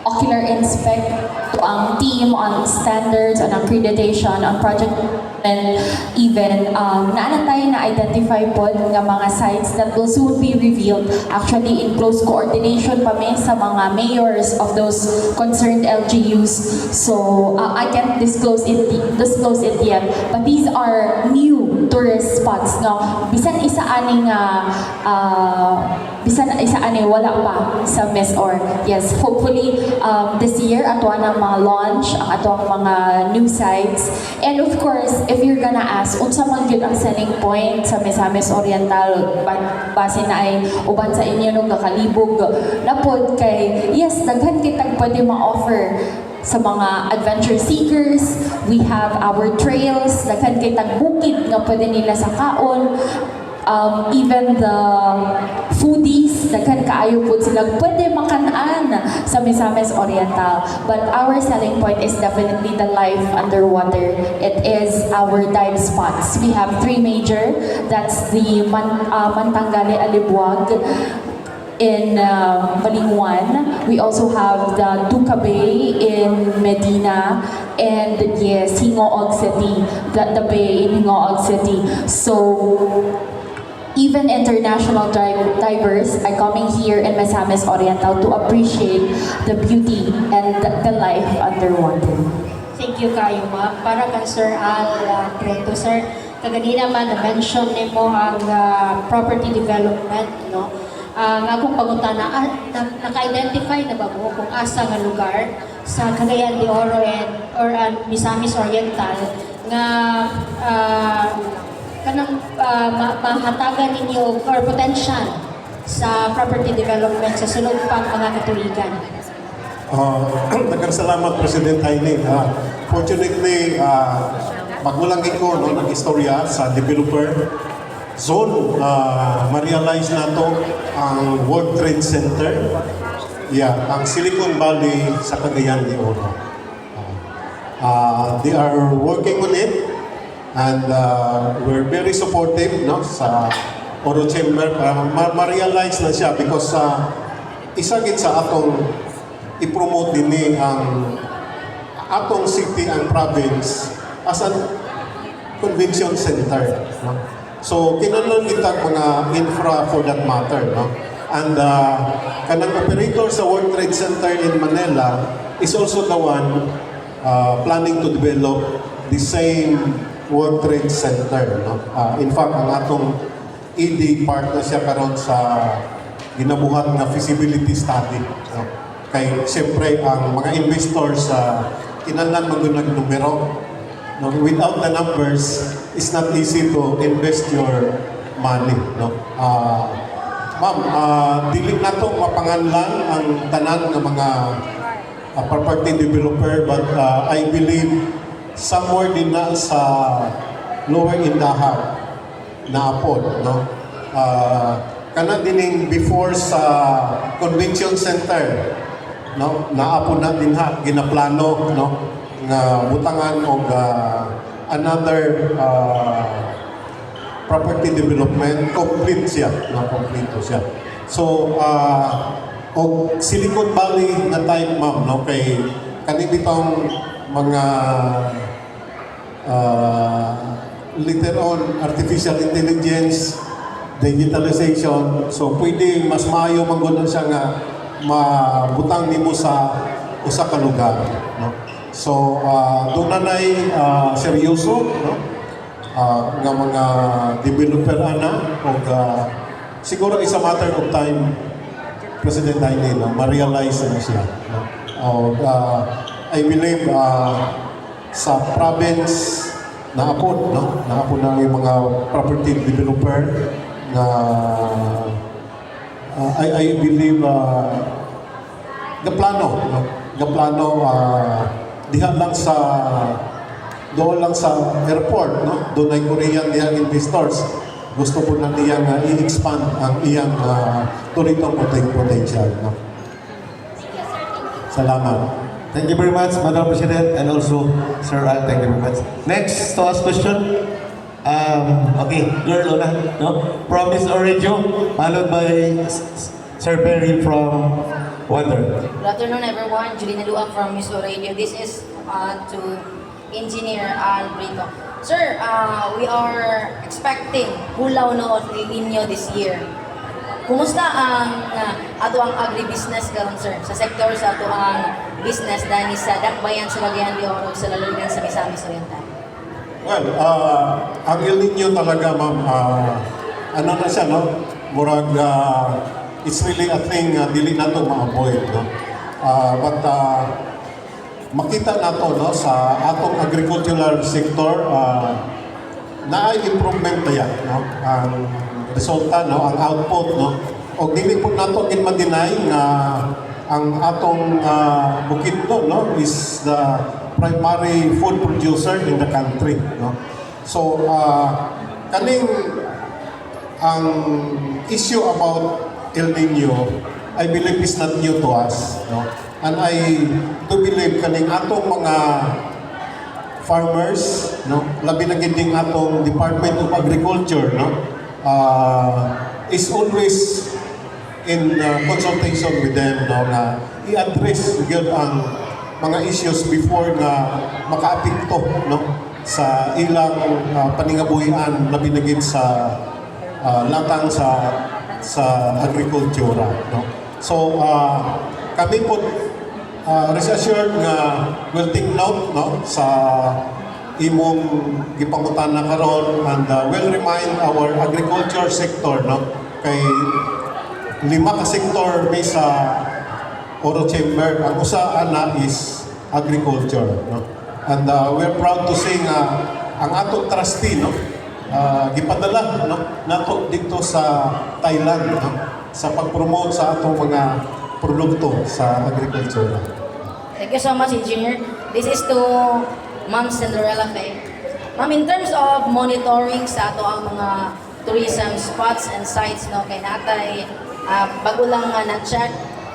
ocular inspect to ang team on standards, on accreditation, on project and even naanatay na identify po nga mga sites that will soon be revealed actually in close coordination pa sa mga mayors of those concerned LGUs. So I can't disclose it yet, but these are new tourist spots no. Bisan isa ani wala pa sa Miss or yes, hopefully this year ato ang mga launch ang ato ang mga new sites. And of course, if you're gonna ask unsa man gyud ang selling point sa Misamis Oriental base na ay uban sa inyo nung kakalibog na pod kay yes, daghan kitag pwede ma-offer sa mga adventure seekers. We have our trails, daghan kitag bukid nga pwede nila sa kaon. Even the foodies, daghan kaayo po sila pwede makanaan sa Misamis Oriental. But our selling point is definitely the life underwater. It is our dive spots. We have 3 major. That's the Mantangali Alibuag, in Malinguan. We also have the Duca Bay in Medina, and yes, Hingoog City, the bay in Hingoog City. So even international divers are coming here in Misamis Oriental to appreciate the beauty and the life underwater. Thank you kayo, ma'am. Para kan Sir Al Creto, sir, kaganina man na-mention nimo ang property development, no? Ang akong pangutana, naka-identify na ba mo kung asa nga lugar sa Cagayan de Oro or Misamis Oriental nga kanang mahatagan ninyo or potential sa property development sa sulod pang mga katuigan? Nagkasalamat, President Aine. Fortunately, magmulang ko no, ng istorya sa developer zone. Ma-realize na to ang World Trade Center. Ang Silicon Valley sa Cagayan de Oro. They are working on it, and we're very supportive no, sa Oro Chamber para ma-realize na siya because isa gid sa atong i-promote din ang atong city and province as a convention center. No? So, kinahanglan kita mga infra for that matter. No? And kanang operator sa World Trade Center in Manila is also the one planning to develop the same World Trade Center. No? In fact, ang atong ED part na siya karon sa ginabuhat na feasibility study. No? Kay siyempre ang mga investors kinahanglan magunag numero. No? Without the numbers, it's not easy to invest your money. No? Ma'am, dili na to mapanganlan ang tanan ng mga property developer, but I believe somewhere din na sa Lower Indahar na apod. No? Kana dining before sa convention center, no, naapo na din ginaplano no nga butangan og another property development, complete siya, no, kompleto siya. So og Silicon Valley na type, ma'am, no, kay kani bitong mga later on artificial intelligence, digitalization, so pwede mas maayo mangguna siya nga mabutang nimo sa usa ka lugar, no. So doon na nay seryoso, no, nga mga developer ana og siguro is a matter of time, President Aine, no, ma-realize na siya, no. I believe sa province naapod, no, naapod na yung mga property developer na I believe the plano, no? The plano diha lang sa doon lang sa airport, no? Doon ay Korean diyang investors. Gusto po na niyang i-expand ang iyang tourism potential, no? Salamat. Thank you very much, Madam President, and also Sir Al. Thank you very much. Next to ask question. Okay, girl una, no? Promise Orejo, followed by Sir Perry from Wonder. Good afternoon, everyone. Julie Naluak from Miss Radio. This is to Engineer Al Brito. Sir, we are expecting hulaw noon El Nino this year. Kumusta ang ato ang agribusiness karon, sir? Sa sektor sa ato ang business dani sa Dakbayan sa Cagayan de Oro sa lalawigan sa Misamis Oriental. Well, ang El Nino talaga, ma'am, ano na siya, no? Murag, it's really a thing dili na ito ma-avoid, no? But makita na ito, no, sa atong agricultural sector, na-ay improvement na yan, no? Ang resulta, no? Ang output, no? O dili po na ito in-madinay na ang atong Bukidnon, no, is the primary food producer in the country, no. So kaning ang issue about El Nino, I believe is not new to us, no. And I do believe kaning atong mga farmers, no, labi na gid ding atong Department of Agriculture, no, is always in consultation with them no, na i-address yun ang mga issues before nga makaapekto no, sa ilang paningabuhian na binagit sa latang sa agrikultura. No? So, kami po rest assured nga will take note no, sa imong gipangutan na karon and will remind our agriculture sector no, kay 5 ka sektor may sa Oro Chamber. Ang usa ana is agriculture. No? And we're proud to say nga ang atong trustee no, gipadala no, nato dito sa Thailand no, sa pag-promote sa atong mga produkto sa agriculture. Thank you so much, Engineer. This is to Ma'am Cinderella Faye. Ma'am, in terms of monitoring sa ato ang mga tourism spots and sites, no, kay natay, bago lang na-check,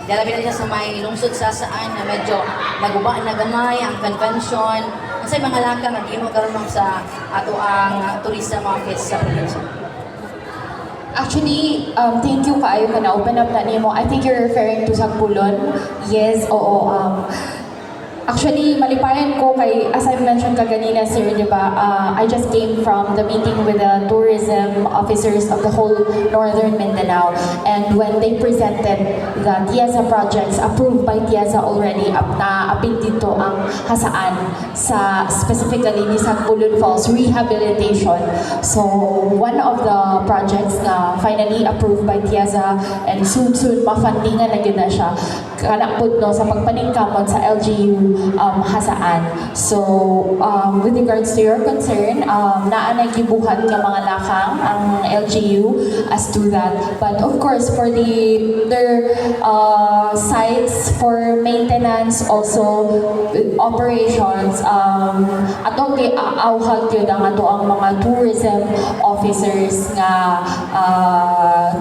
dalabi na sa may lungsod sa saan na medyo naguba na gamay ang convention. Ang sa mga lakang nag-imo karon sa ato ang tourism office sa probinsya. Actually, thank you kaayo ka na open up na nimo. I think you're referring to Sagpulon. Yes, oo. Actually, malipayan ko kay, as I mentioned kaganina, sir, di ba, I just came from the meeting with the tourism officers of the whole northern Mindanao. And when they presented the TIEZA projects approved by TIEZA already, na-apit dito ang hasaan sa specifically ni Sagpulon Falls rehabilitation. So, one of the projects na finally approved by TIEZA and soon mafundingan na yun na siya, kanakpod no, sa pagpaningkamot sa LGU hasaan. So, with regards to your concern, naa nagibuhat nga mga lakang ang LGU as to that. But of course, for their sites for maintenance, also operations, atong giaawhag yun ang ato ang mga tourism officers nga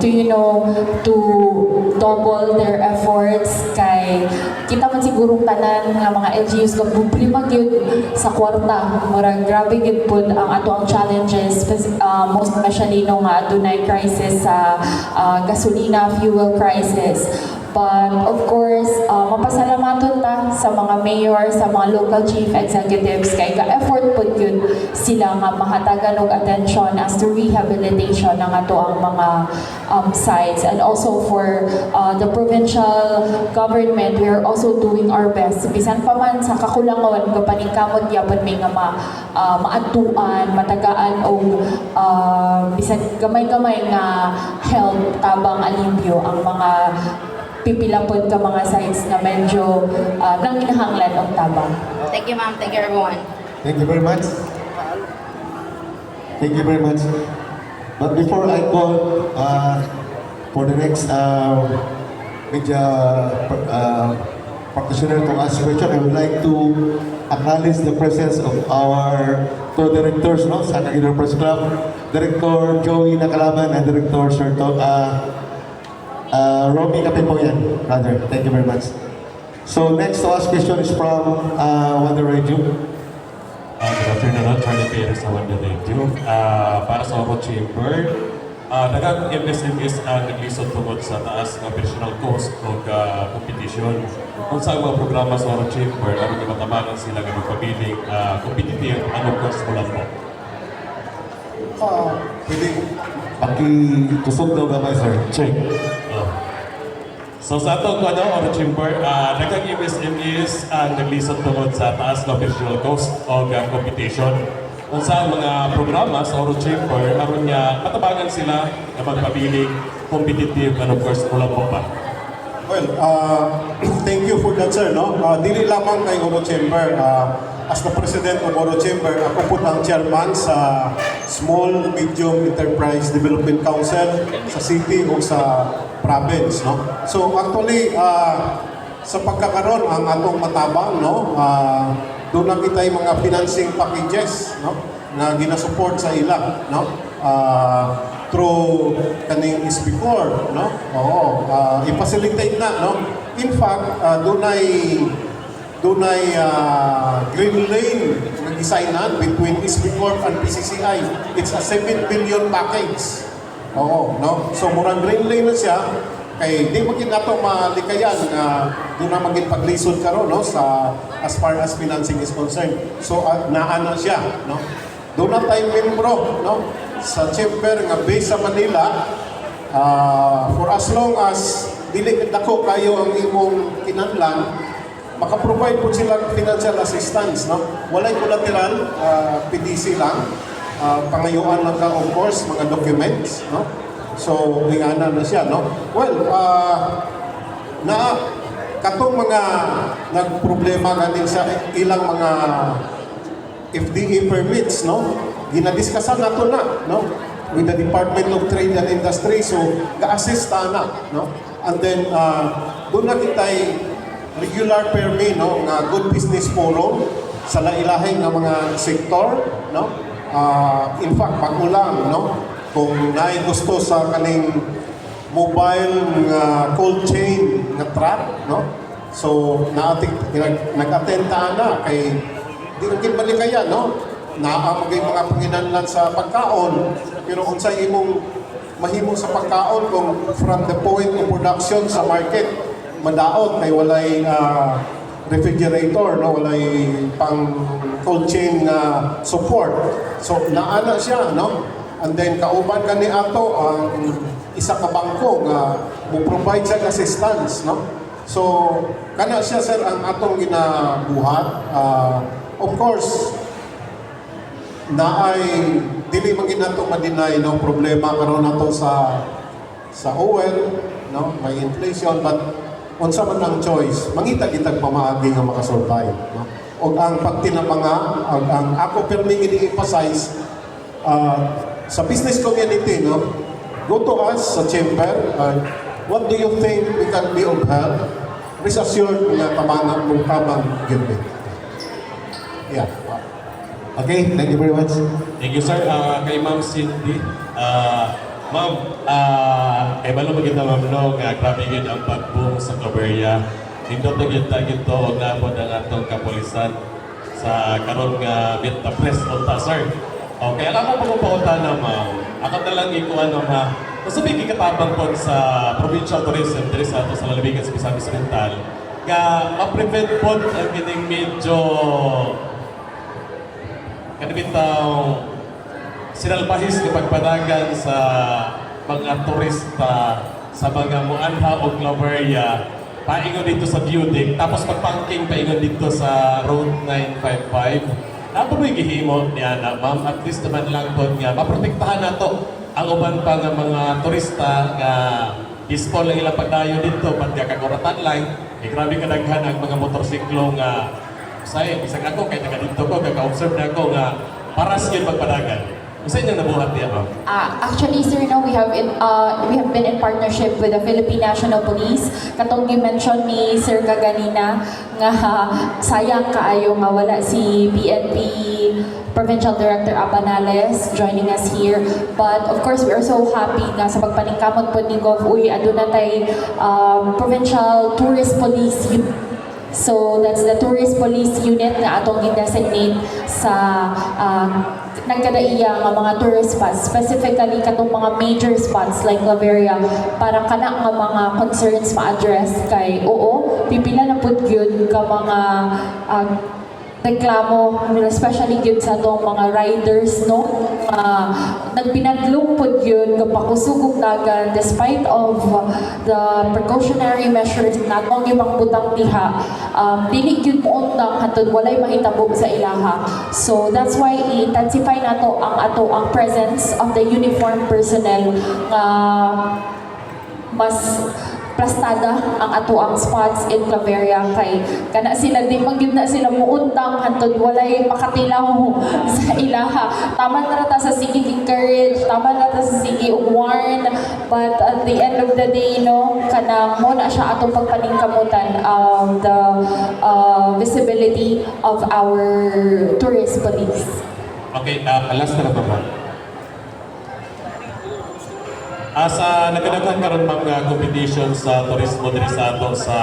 to double their efforts kay kita man sigurong tanan nga mga LGUs kung problema gyud sa kwarta. Murag grabe gyud pud ang ato ang challenges, most especially no nga adunay crisis sa gasolina, fuel crisis. But of course, mapasalamaton ta sa mga mayor, sa mga local chief executives kay ga-effort pud yun sila nga mahatagan og attention as to rehabilitation ng ato ang mga sites. And also for the provincial government, we are also doing our best. Bisan pa man sa kakulangon, kapaningkamot yapon may nga maatuan, matagaan o bisan gamay-gamay nga help tabang alibyo ang mga pipilapod ka mga sites na medyo nanginahanglan o tabang. Thank you, ma'am. Thank you, everyone. Thank you very much. Thank you very much. But before I call for the next media practitioner to ask question, I would like to acknowledge the presence of our two directors no, sa Cagayan Press Club, Director Joey Nakalaban and Director Sir Romy Kapipoyan, rather. Thank you very much. So next to ask question is from Wonder Radio. Good afternoon, Attorney Perez sa Wonder Radio. Para sa Oro Chamber, dagang MSMS ang naglisod tungod sa taas ng operational cost o competition. Kung sa mga programa sa Oro Chamber, ano yung matamagan sila ng pabiling competitive, anong cost mo lang po? Pwede pakitusog daw gamay, sir. Check. So sa ato ko Oro Chamber, dagang MSMEs ang naglisod tungod sa taas na operational cost o competition. Kung sa mga programa sa Oro Chamber, aron niya matabagan sila na magpabiling competitive and of course kulang po pa. Well, thank you for that, sir. No? Dili lamang kay Oro Chamber. As the President of Oro Chamber, ako po ang chairman sa Small Medium Enterprise Development Council sa city o sa province. No? So actually, sa pagkakaroon ang atong matabang, no? Doon na kita yung mga financing packages no? Na ginasupport sa ila. No? Through kaning SB4, no? Oo, i-facilitate na, no? In fact, dunay green lane na designan between SB4 and PCCI. It's a 7 billion package. Oo, no? So murang green lane na siya kay di magin nato malikayan nga doon na maging paglisod karon no sa as far as financing is concerned. So naana siya no. Doon na tayo membro no sa chamber nga based sa Manila for as long as dili dako kayo ang imong kinahanglan, maka-provide po silang financial assistance no. Walay collateral, PDC lang. Pangayuan lang ka of course mga documents no. So, ingana na siya, no? Well, katong mga nagproblema nga din sa ilang mga FDA permits, no? Ginadiskasan nato na, no? With the Department of Trade and Industry, so ga-assist na, no? And then, doon na kita'y regular permit, no? Nga Good Business Forum sa lailahin ng mga sektor, no? In fact, pag-ulang, no? Kung naay gusto sa kaning mobile cold chain nga truck, no? So, nag-attend na kay di rin balikayan, no? Naamagay mga panginanlan sa pagkaon, pero unsay imong mahimo sa pagkaon kung from the point of production sa market, madaot kay walay refrigerator, no? Walay pang cold chain support. So, naana siya, no? And then kauban kani ato ang isa ka bangko nga mo-provide sa assistance, no? So kana siya sir ang atong ginabuhat. Of course naay dili man ginato ma-deny no problema karon nato sa oil, no? May inflation but unsa man ang choice, mangita kitag pamaagi nga makasurvive, no? Og ang pagtinapanga ang ako permi ini-emphasize sa business community, no? Go to us sa chamber. What do you think we can be of help? Rest assured na tamangan mong tamang gilid. Yeah. Okay, thank you very much. Thank you, sir. Kay Ma'am Cindy. Ma'am, kay balo maganda ma'am no, nga grabe yun ang pagboom sa Claveria. Dito to yun ito, o napod ang atong kapulisan sa karon nga meet the press unta, sir. Okay, alam mo pagpapauta na ma'am, ako na lang ikuha na ma. Gusto may kikatabang po sa provincial tourism dito sa ato sa lalawigan sa Misamis Oriental. Nga ma-prevent po ang kining medyo kanibitaw sinalpahis na pagpadagan sa mga turista sa mga Muanha o Claveria, paingon dito sa Budik, tapos pagpangking paingon dito sa Road 955. Nato may gihimo niya na ma'am, at least naman lang po nga, maprotektahan na to ang uban pa nga mga turista nga peaceful lang ilang pagdayo dito, pag kakaguratan lang, grabe kadaghan ang mga motorsiklo nga say, isang ako, kaya taga dito ko, kaka-observe na ako nga paras yun magpadagan. Kasi niyang nabuhat niya, ma'am? Actually, sir, no, we have been in partnership with the Philippine National Police. Katong gi-mention ni Sir kaganina nga sayang kaayo nga wala si PNP Provincial Director Abanales joining us here. But of course, we are so happy nga sa pagpaningkamot po ni Gov. Uy, aduna tay Provincial Tourist Police Unit. So that's the Tourist Police Unit na atong gi-designate sa nagkadaiya nga mga tourist spots, specifically katong mga major spots like Claveria, para kana nga mga concerns ma-address kay oo, pipila na pud gyud ka mga reklamo, especially gyud sa atong mga riders, no? Nagpinadlong pud yun kapakusugog dagan despite of the precautionary measures na atong gipangputang diha, dili gyud mo untang hatod walay mahitabo sa ilaha. So that's why i-intensify nato ang presence of the uniformed personnel nga mas plastada ang ato ang spots in Claveria kay kana sila di magyud na sila muuntang hantod walay makatilaw sa ilaha. Tama na ta sa sige encourage, tama na ta sa sige warn, but at the end of the day no kana mo na siya atong pagpaningkamutan the visibility of our tourist police. Okay, last na ba ma'am? Sa nagkanagan karon mga competition sa turismo diri sa ato sa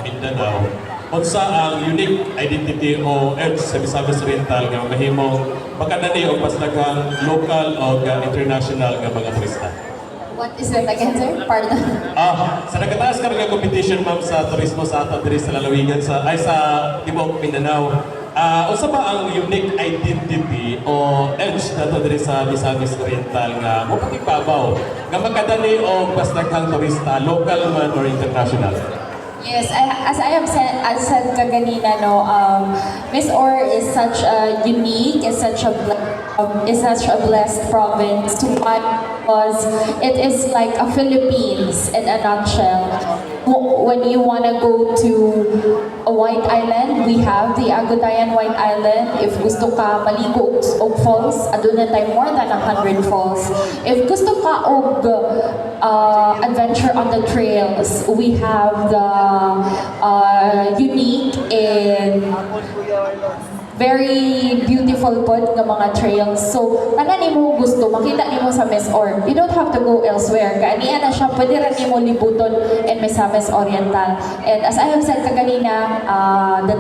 Mindanao, unsa ang unique identity o edge sa Misamis Oriental nga mahimong makadani og mas daghang local o international nga mga turista? What is that again, sir? Pardon. Sa nagkataas ka nga competition, ma'am, sa turismo sa ato diri sa lalawigan sa Tibok, Mindanao. Unsa ba ang unique identity o edge nato diri sa Misamis Oriental nga mo pakipabaw nga makadali og mas daghang turista, local man or international? Yes, as I have said kaganina, no, Miss Or is such a unique, is such a blessed province to find because it is like a Philippines in a nutshell. When you want to go to a white island, we have the Agutayan White Island. If gusto ka maligo og falls, aduna tayo more than 100 falls. If gusto ka og adventure on the trails, we have the unique and very beautiful pod nga mga trails. So, tanan nimo gusto, makita nimo sa Miss Or. You don't have to go elsewhere. Kaaniya na siya, pwede rin nimo libuton in Misamis Oriental. And as I have said kaganina, the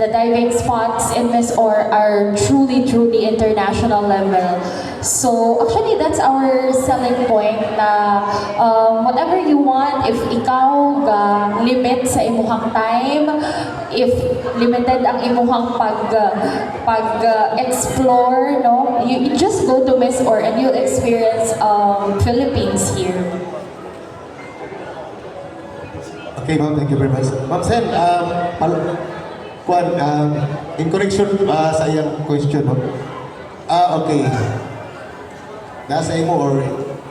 diving spots in Miss Or are truly international level. So, actually, that's our selling point na whatever you want, if ikaw limit sa imuhang time, if limited ang imuhang pag-explore, no, you just go to Miss Or and you'll experience Philippines here. Okay, ma'am, thank you very much. Ma'am Sen, in correction sa iyang question, no? Okay. Nasa imo or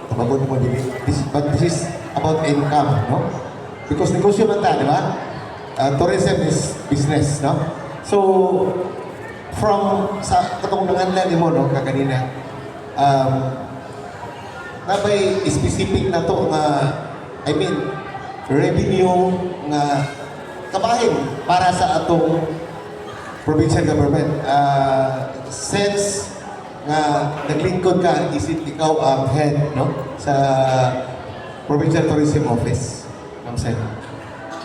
tababon mo din. But this is about income, no? Because negosyo man ta, di ba? Tourism is business, no? So, from sa katong nanganlan mo, no, kaganina, nabay specific na to nga, I mean, revenue nga kabahin para sa atong provincial government. Since nga naglingkod ka, is it ikaw ang head, no, sa Provincial Tourism Office? Ma'am Sen.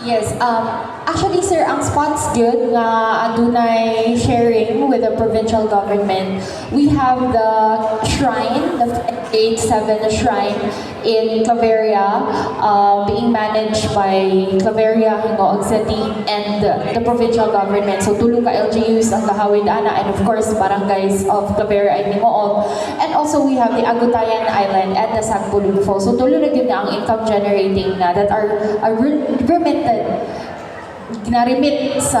Yes, actually sir, ang spots good nga adunay sharing with the provincial government. We have the shrine, the Gate 7 shrine in Claveria, being managed by Claveria, Hingoog City, and the provincial government. So tulong ka LGUs ang Kahawid Ana, and of course barangays of Claveria and Hingoog. And also we have the Agutayan Island and the Sagpulufo. So tuloy na yun na ang income generating na that are remitted, ginaremit sa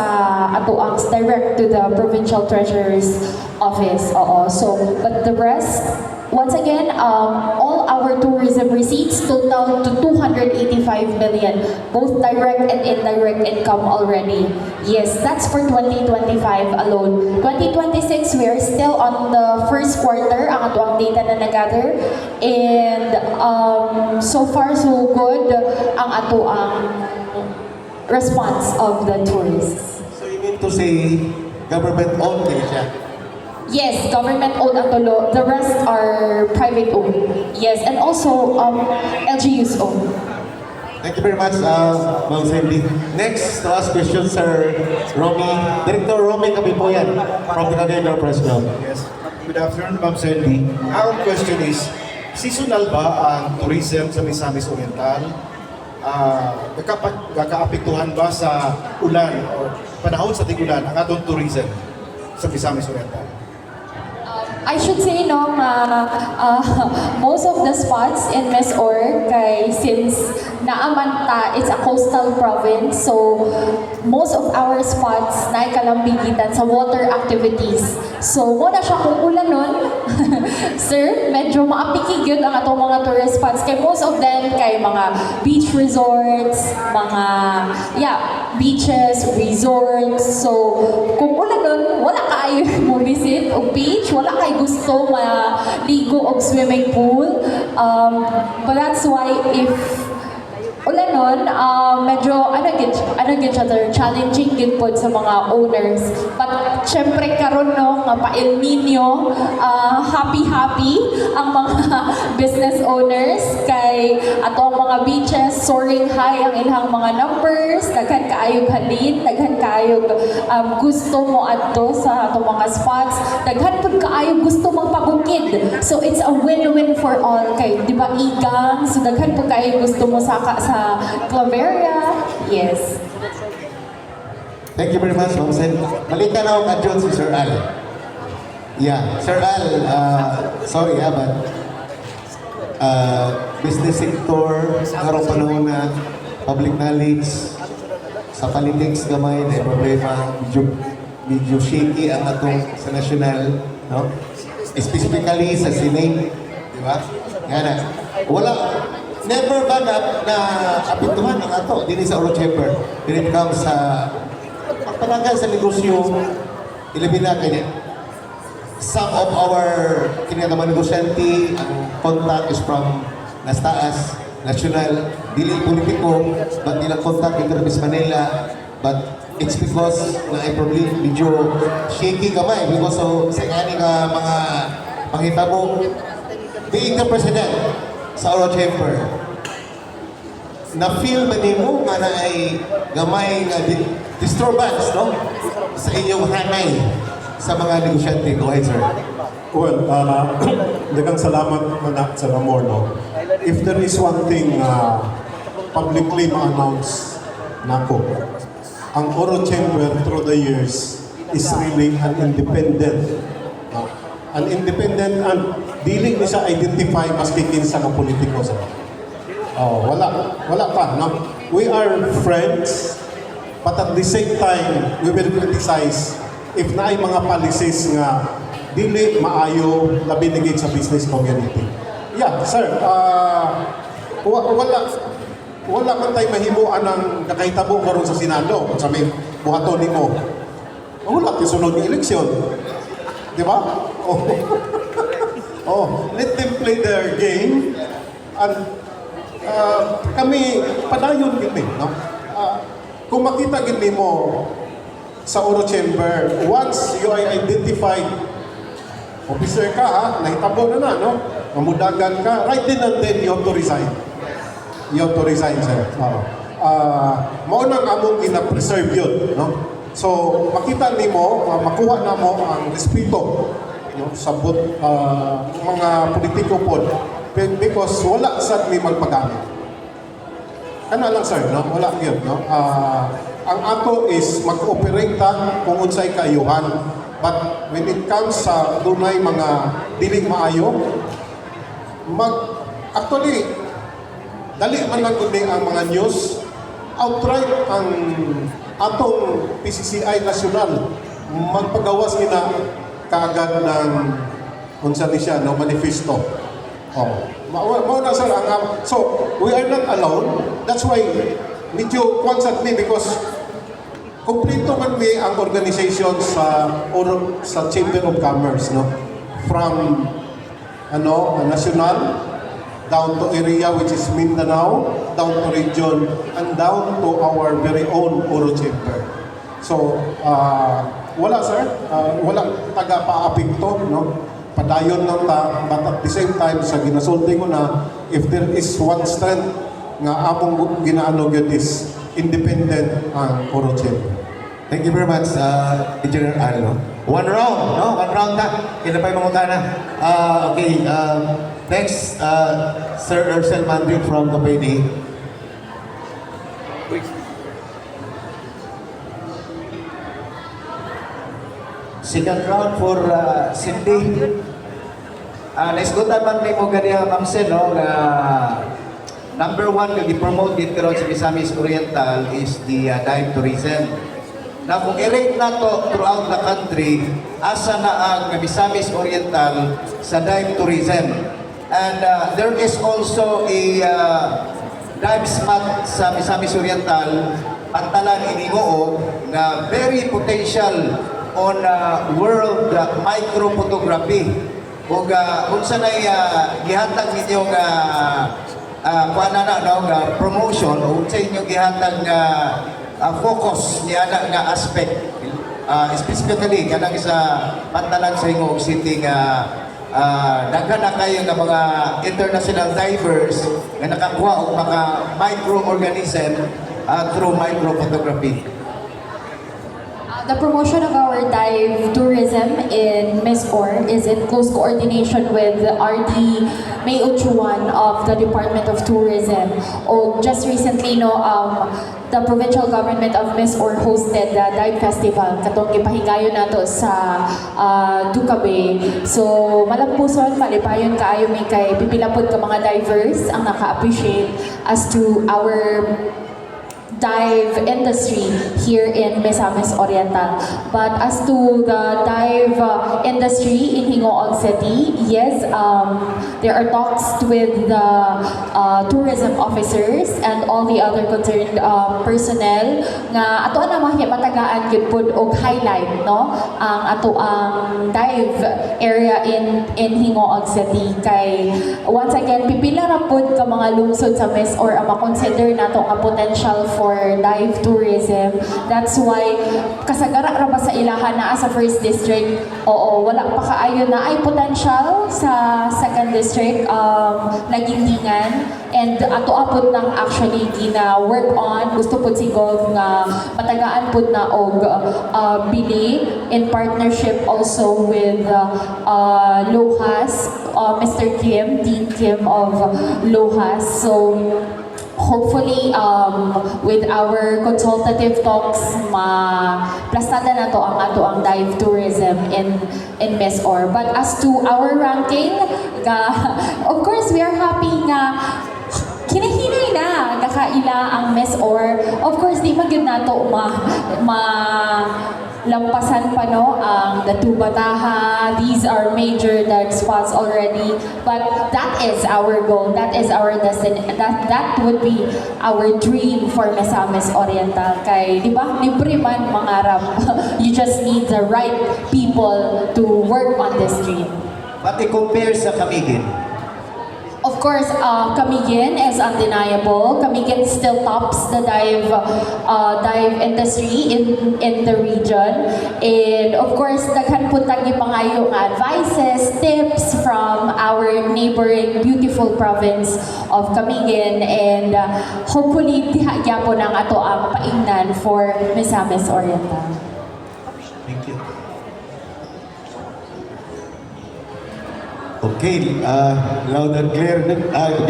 atoangs direct to the provincial treasurer's office. So, but the rest, once again, all our tourism receipts total to 285 million, both direct and indirect income already. Yes, that's for 2025 alone. 2026, we are still on the first quarter, ang atoang data na nagather. And so far, so good ang atoang response of the tourists. So you mean to say government-owned din siya? Yes, government-owned ang tulo. The rest are private-owned. Yes, and also LGUs owned. Thank you very much, Ma'am Cindy. Next to ask questions, Sir Romy. Director Romy Kapipoyan from the Cagayan Press Club. Yes. Good afternoon, Ma'am Cindy. Our question is, seasonal ba ang tourism sa Misamis Oriental? Nakaapektuhan ba sa ulan o panahon sa tigulan ang atong tourism sa Misamis Oriental? I should say no, most of the spots in Miss Or, kay since naamanta, it's a coastal province, so most of our spots na ikalambigitan sa water activities. So, muna siya kung ulan nun, sir, medyo maapikig yun ang atong mga tourist spots. Kay most of them, kay mga beach resorts, mga, beaches, resorts. So, kung ulan nun, wala kayo mo visit o beach, wala kayo gusto maligo o swimming pool. But that's why if Ula nun, medyo ano gid siya sir, challenging gid pod sa mga owners. But syempre karon no nga pa El Nino, happy ang mga business owners kay ato ang mga beaches soaring high ang ilang mga numbers, daghan kaayog halin, daghan kaayog gusto mo adto sa atong mga spots, daghan pud kaayog gusto magpabukid. So it's a win-win for all kay di ba igang, so daghan pud kaayog gusto mo sa Claveria. Yes. Thank you very much, Ma'am Sen. Balita na ako ka si Sir Al. Yeah, Sir Al, sorry but business sector, karong panahon na public knowledge, sa politics gamay na problema, medyo shaky ang atong sa national, no? Specifically sa Senate, di ba? Yan na. Never ba na apektuhan ang ato din sa Oro Chamber when it comes sa pagpanagan sa negosyo, ilabi na kanya. Some of our kinatama negosyante, ang contact is from nas taas, national, dili politiko, but nilang contact in Miss Manila, but it's because na ay probably medyo shaky kamay because of sa nga mga panghitabo being the president sa Oro Chamber. Na-feel ba nimo nga na ay gamay nga disturbance, no? Sa inyong hanay sa mga negosyante. Go ahead, sir. Well, dagang salamat na sa Ramor, no? If there is one thing publicly ma-announce nako, ang Oro Chamber through the years is really an independent. An independent and dili ni siya identify maski kinsa nga politiko sa. Wala pa, no? We are friends, but at the same time, we will criticize if na ay mga policies nga dili maayo labi na sa business community. Yeah, sir, wala man tayo mahimuan ng nakahitabo karon sa Senado. Sabi, buhaton nimo. Wala tayo sunod ng eleksyon. Di ba? Let them play their game and kami padayon gini, no? Kung makita gini mo sa Oro Chamber, once you are identified officer ka, nahitabo na, no? Mamudagan ka, right then and then you have to resign. You have to resign, sir. Maunang among gina-preserve yun, no? So, makita nimo, makuha na mo ang respeto, no? Sa mga politiko po, because wala sad may magpagamit. Kana lang, sir, no? Wala yun, no? Ang ato is mag-cooperate ta kung unsay kaayuhan. But when it comes sa dunay mga dili maayo, actually, dali man lang kundi ang mga news, outright ang atong PCCI national magpagawas nila kaagad ng unsa ni siya, no, manifesto. Mao na, sir, so we are not alone. That's why medyo constant me because kompleto man mi ang organization sa Chamber of Commerce, no, from national down to area which is Mindanao, down to region, and down to our very own Oro Chamber. So wala, sir, walang taga-paapekto, no? Padayon lang ta, but at the same time, sa ginasulti ko na, if there is one strength nga among ginaano yun is independent ang Oro Chamber. Thank you very much, Engineer Al. One round, no? One round na. Kaya pa yung mangutana. Okay, next, Sir Ursel Mandrin from Kapedi. Second round for Cindy. Naisgutan man ni mo ganiya, Ma'am Sen, no, na number one na i-promote dito ron sa Misamis Oriental is the dive tourism. Na kung i-rate na to throughout the country, asa na ang Misamis Oriental sa dive tourism. And there is also a dive spot sa Misamis Oriental, Pantalan, Inigoo, na very potential on world micro photography. Kung saan ay gihatag ninyong kuan na no nga promotion o sa inyong gihatag nga focus niya nga aspect specifically kanang sa pantalan sa Hingog City nga daghan na kayo nga mga international divers nga nakakuha og mga microorganism through microphotography. The promotion of our dive tourism in Miss Or is in close coordination with RD May Ochuan of the Department of Tourism. Just recently, the provincial government of Miss Or hosted the dive festival. Katong gipahigayon nato sa Ducabe. So, malampuson, malipayon kaayo may kay pipilapod ka mga divers ang naka-appreciate as to our dive industry here in Misamis Oriental. But as to the dive industry in Hingoog City, yes, there are talks with the tourism officers and all the other concerned personnel nga ato na matagaan gyud pud og highlight no ang ato ang dive area in Hingoog City kay once again pipila ra pud ka mga lungsod sa Miss or ang ma-consider nato nga potential for dive tourism. That's why kasagara ra ba sa ilahan naa sa first district? Oo, wala pa kaayo na ay potential sa second district Lagintingan and ato apod nang actually gina work on gusto pud sigol nga matagaan pud na og bili in partnership also with Lohas, Mr. Kim, Dean Kim of Lohas. So hopefully, with our consultative talks, plastada na to ang dive tourism in Miss Or. But as to our ranking, of course, we are happy nga kinahinay na kakaila ang Miss Or. Of course, di magyud nato lampasan pa no ang Datu Bataha. These are major dive spots already, but that is our goal, that is our destiny, that would be our dream for Misamis Oriental. Kay di ba libre man mangarap. You just need the right people to work on this dream. But i-compare sa Camiguin. Of course, Camiguin is undeniable. Camiguin still tops the dive industry in the region. And of course, daghan po tagi pangayo nga advices, tips from our neighboring beautiful province of Camiguin. And hopefully, diha gyapon ang ato ang paingnan for Misamis Oriental. Thank you. Okay, loud and clear.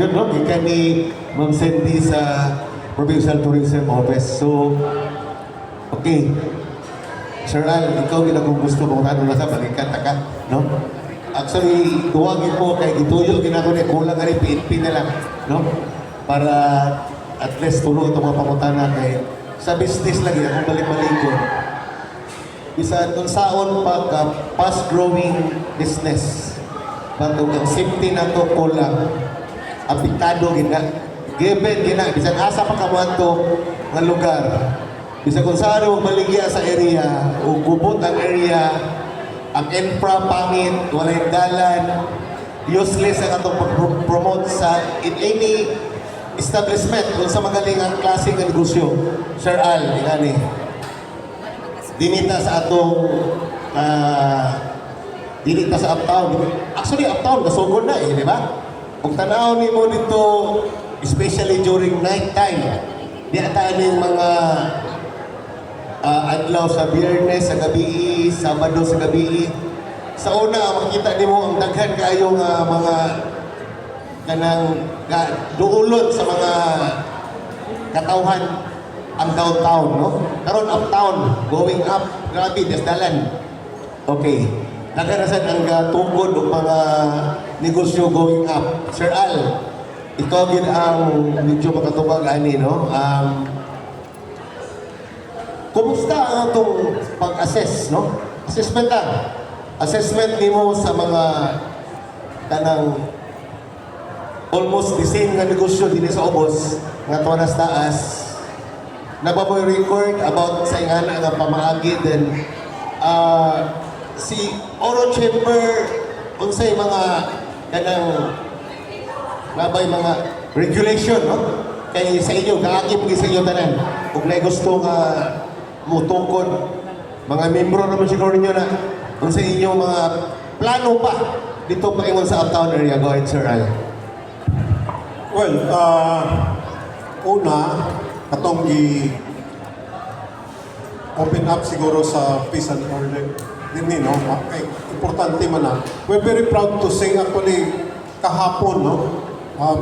Yun no, gikan ni Ma'am Sandy sa Provincial Tourism Office. So, okay. Sir Al, ikaw kung gusto mong tanong na sa balikan taka, no? Actually, tuwagin po kay Gituyo, ginako ni kulang nga rin PNP na lang, no? Para at least tulong itong mga pangutana kay sa business lagi, akong balik-balik ko. Bisa kung saon pa ka fast-growing business. Batong ang safety na to kulang, apektado gina, given gina, bisan asa pa kamuanto nga lugar. Bisan kung saan mo maligya sa area, o gubot ang area, ang infra pangit, walay dalan, useless ang atong pag-promote sa in any establishment kung sa magaling ang klase ng negosyo. Sir Al, ingani. Dinita sa atong dinita sa uptown. Actually, uptown, nasugod na di ba? Kung tanaw ni mo dito, especially during night time, di ata ng mga adlaw sa Biyernes, sa gabi, Sabado sa gabi. Sa una, makita ni mo ang daghan kaayong mga kanang duulot sa mga katawhan ang downtown, no? Karon uptown, going up, grabe, desdalan. Okay. Nagkarasan ang tungkod ng mga negosyo going up. Sir Al, ikaw din ang medyo makatubag ani, no? Kumusta ang itong pag-assess, no? Assessment lang. Assessment ni mo sa mga kanang almost the same nga negosyo din sa ubos nga tuwanas taas. Nababoy record about sa ingana nga pamaagi din si Oro Chamber unsay mga kanang nabay mga regulation, no? Kay sa inyo, kaagip sa inyo tanan. Kung may gusto nga mutungkod, mga membro naman siguro ninyo na kung sa inyo mga plano pa dito pa ingon sa uptown area. Go ahead, Sir Al. Well, una, katong open up siguro sa peace and order din, no? Okay, importante man na. We're very proud to say actually kahapon, no?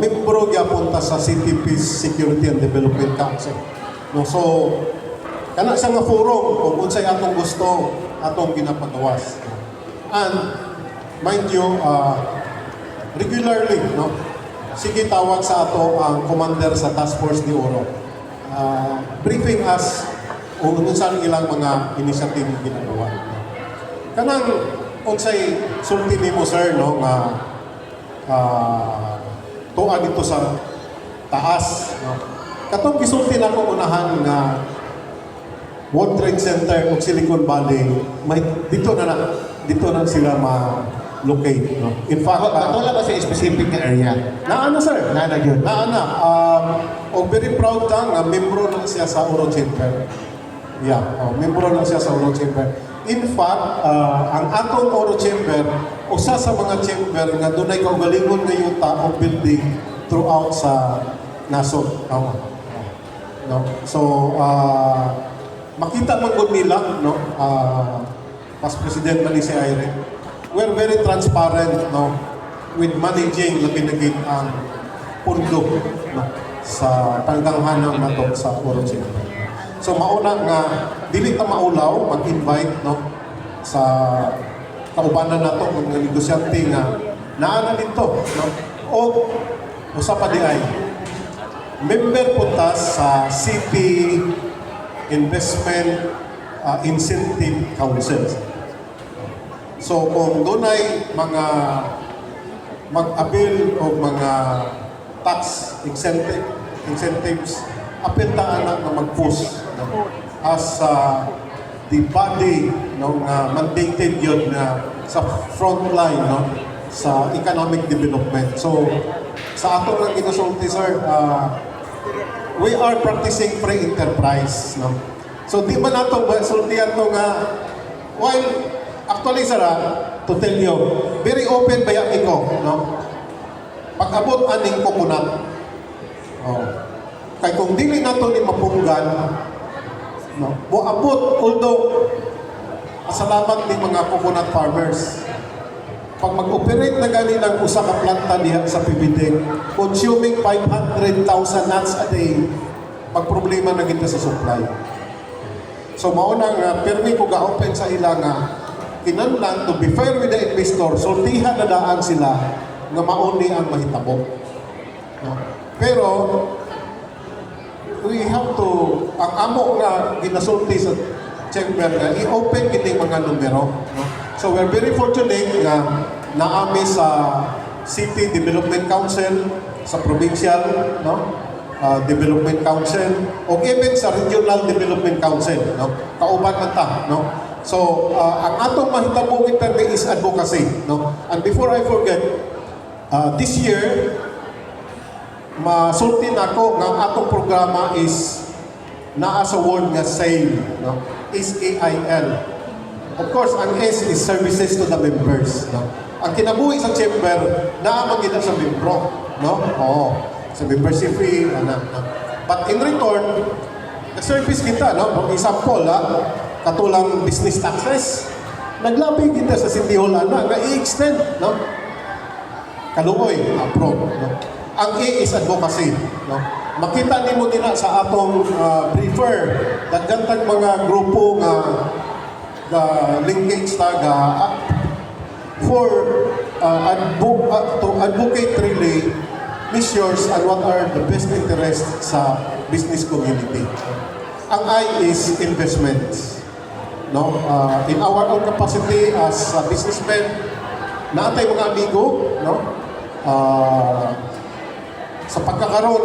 Membro gyapon ta sa City Peace Security and Development Council. No, so kana sa nga forum kung unsay atong gusto atong ginapagawas. And mind you, regularly, no? Sige tawag sa ato ang commander sa Task Force ni Oro. Briefing us kung unsan ilang mga initiative ginagawa. Kanang unsay sulti nimo sir, no, nga tuwa dito sa taas, no. Katong gisulti nako unahan nga World Trade Center ug Silicon Valley, may dito na sila ma-locate, no. In fact, Patula ba sa specific na area? naana sir, Naana yun. naana. Og very proud ta nga membro na siya sa Oro Chamber. Yeah, membro na siya sa Oro Chamber. In fact, ang atong Oro Chamber, usa sa mga chamber nga dunay kaugalingon nga yuta o building throughout sa nasod. No? So, makita man gud nila, no? Past President man ni si Irene. We're very transparent, no, with managing labi na gid ang pundo, no, sa pangdanghanan nato sa Oro Chamber. So mauna nga dili ta maulaw mag-invite, no, sa kaubanan nato mga negosyante nga naa dito, no. O usa pa di ay member punta sa City Investment Incentive Council. So kung dunay mga mag-avail o mga tax incentives, apiltaan na mag-post, no, as the body, no, mandated yun na sa front line, no, sa economic development. So sa ato lang ginasulti sir, we are practicing free enterprise, no. So di ba nato ba sultihan to nga while actually sir, to tell you, very open ba yung iko, no? Pag-abot aning coconut, kay kung dili nato ni mapunggan, no, buabot, although salamat ni mga coconut farmers. Pag mag-operate na gani ng usa ka planta diha sa Pibideng, consuming 500,000 nuts a day, pag-problema na kita sa supply. So mauna nga, permi ko ga-open sa ila nga, kinahanglan to be fair with the investor, sultihan na daan sila nga mauni ang mahitabo. No? Pero, we have to, ang amo nga ginasulti sa chamber nga, i-open kiting mga numero. No? So we're very fortunate nga naami sa City Development Council, sa Provincial, no, Development Council, o even sa Regional Development Council, no, kauban man ta, no. So ang atong mahitabo interni is advocacy, no. And before I forget, this year masulti nako nga ang atong programa is naa sa word nga SAIL, no, SAIL. Of course, ang S is services to the members, no. Ang kinabuhi sa chamber, naamang kita sa membro, no? Oo, sa membership fee, no? But in return, service kita, no? For example, katulang business taxes, naglabi kita sa City Hall, nga i-extend, no? Kaluoy, approve, no? Ang A is advocacy, no? Makita nimo din sa atong briefer, daghang mga grupo nga linkage taga for to advocate really measures and what are the best interests sa business community. Ang I is investments, no. In our own capacity as a businessman, naatay mga amigo, no, sa pagkakaroon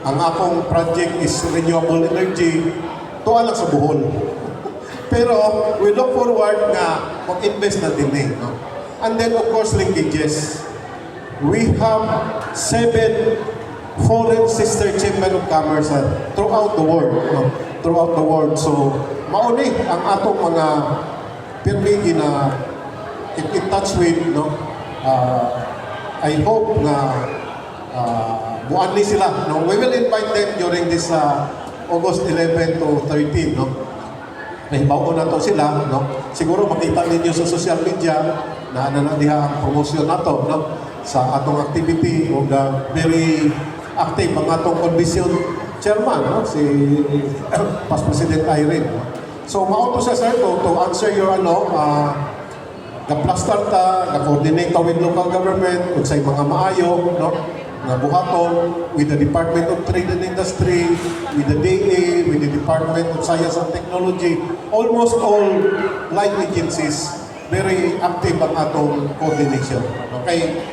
ang akong project is renewable energy tuwa lang sa Bohol. Pero we look forward na mag-invest na din no? And then of course linkages. We have 7 foreign sister chamber of commerce throughout the world. No? Throughout the world. So, mauni ang atong mga pirmigi na keep in touch with, no? I hope na buwan ni sila. No? We will invite them during this August 11 to 13. No? Nahibaw na to sila. No? Siguro makita ninyo sa social media na diha ang promosyon na to, no? Sa atong activity o very active ang atong convention chairman, no? Si Past President Irene. No? So mauto siya sir to answer your ga-plaster ta, ga-coordinate ta with local government, kung sa'y mga maayo, no? Nga buhaton, with the Department of Trade and Industry, with the DA, with the Department of Science and Technology, almost all line agencies, very active ang atong coordination. Okay?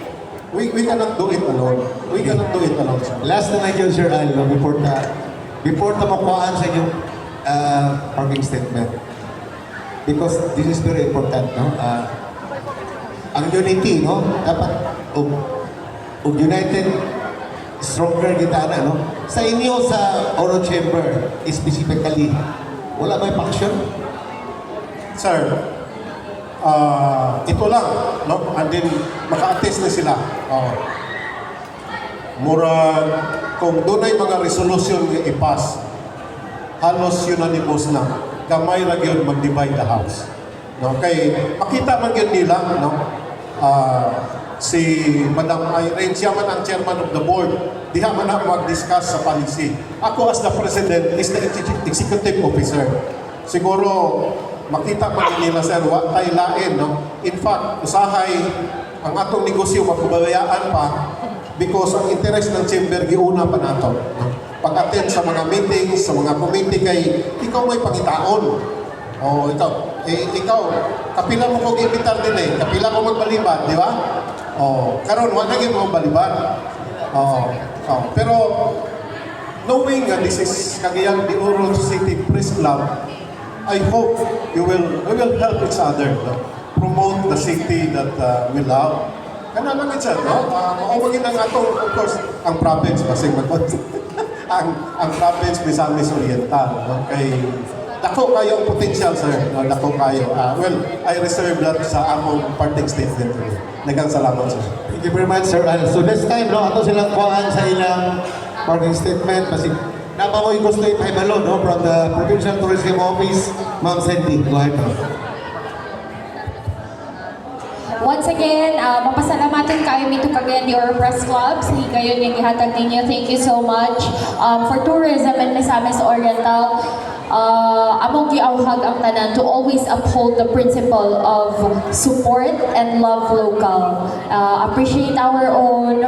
We cannot do it alone. We cannot do it alone, sir. Last na ngayon, Sir Al, no, before ta makuhaan sa inyong parking statement. Because this is very important, no? Ang unity, no? Dapat united, stronger kita na, no? Sa inyo, sa Oro Chamber, specifically, wala may faction? Sir, ito lang, no? And then, maka-attest na sila. Mura, kung doon ay mga resolution nga ipas, halos unanimous na. Gamay ra gyud mag-divide the house. No, kay makita man gyud nila, no? Si Madam Irene, siya man ang chairman of the board, diha man na mag-discuss sa policy. Ako as the president is the executive officer. Siguro makita man nila sir, wa tay lain, no? In fact, usahay ang atong negosyo mapabayaan pa because ang interest ng chamber giuna pa nato. No? Pag-attend sa mga meetings, sa mga committee kay ikaw may pangitaon. O ikaw, kapila mo kong imitar din kapila mo magbalibad, di ba? Karon wala gyud mo balibad. Pero knowing that this is Cagayan de Oro City Press Club, I hope we will help each other, no? Promote the city that we love. Kana lang sir, no? Maumagin ang atong, of course, ang province basing ang province Misamis Oriental, no? Kay dako kayo ang potential, sir. No, dako kayo. Well, I reserve that sa among parting statement. Nagang salamat, sir. Thank you very much, Sir Al. So this time, no, ato silang kuhaan sa ilang parting statement. Kasi napamoy gusto ipahibalo, no, from the Provincial Tourism Office, Ma'am Sandy. Go ahead, ma'am. Once again, mapasalamatan kayo mito Cagayan de Oro Press Club sa higayon yung gihatag ninyo. Thank you so much. For tourism and Misamis Oriental, among giawhag ang tanan to always uphold the principle of support and love local. Appreciate our own,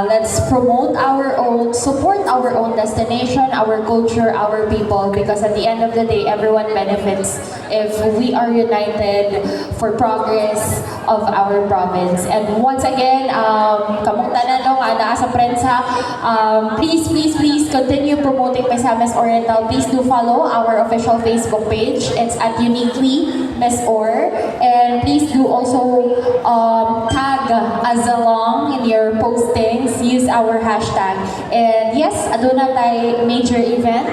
let's promote our own, support our own destination, our culture, our people, because at the end of the day, everyone benefits if we are united for progress of our province. And once again, kamong tanan no nga naa sa prensa, please continue promoting Misamis Oriental. Please do follow our official Facebook page. It's at Uniquely Miss Or. And please do also tag us along in your postings. Use our hashtag. And yes, aduna tay major event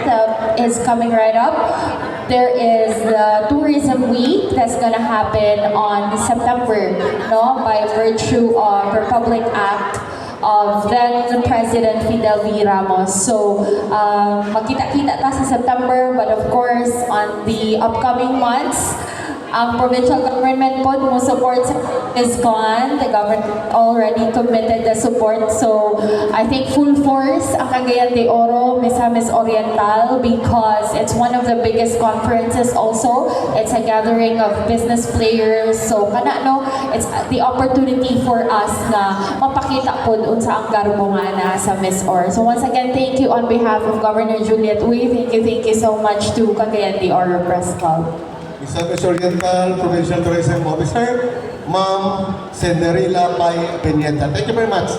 is coming right up. There is the Tourism Week that's gonna happen on September, no, by virtue of Republic Act of then President Fidel V. Ramos. So, magkita-kita ta sa September, but of course, on the upcoming months, ang provincial government po mo support is gone. The government already committed the support. So, I think full force ang Cagayan de Oro, Misamis Oriental, because it's one of the biggest conferences also. It's a gathering of business players. So, kana no, it's the opportunity for us na mapakita po doon sa ang garbo nga na sa Miss Or. So, once again, thank you on behalf of Governor Juliet Uy. Thank you so much to Cagayan de Oro Press Club. Misamis Oriental Provincial Tourism Officer, Ma'am Cinderella Pai Peñeta. Thank you very much.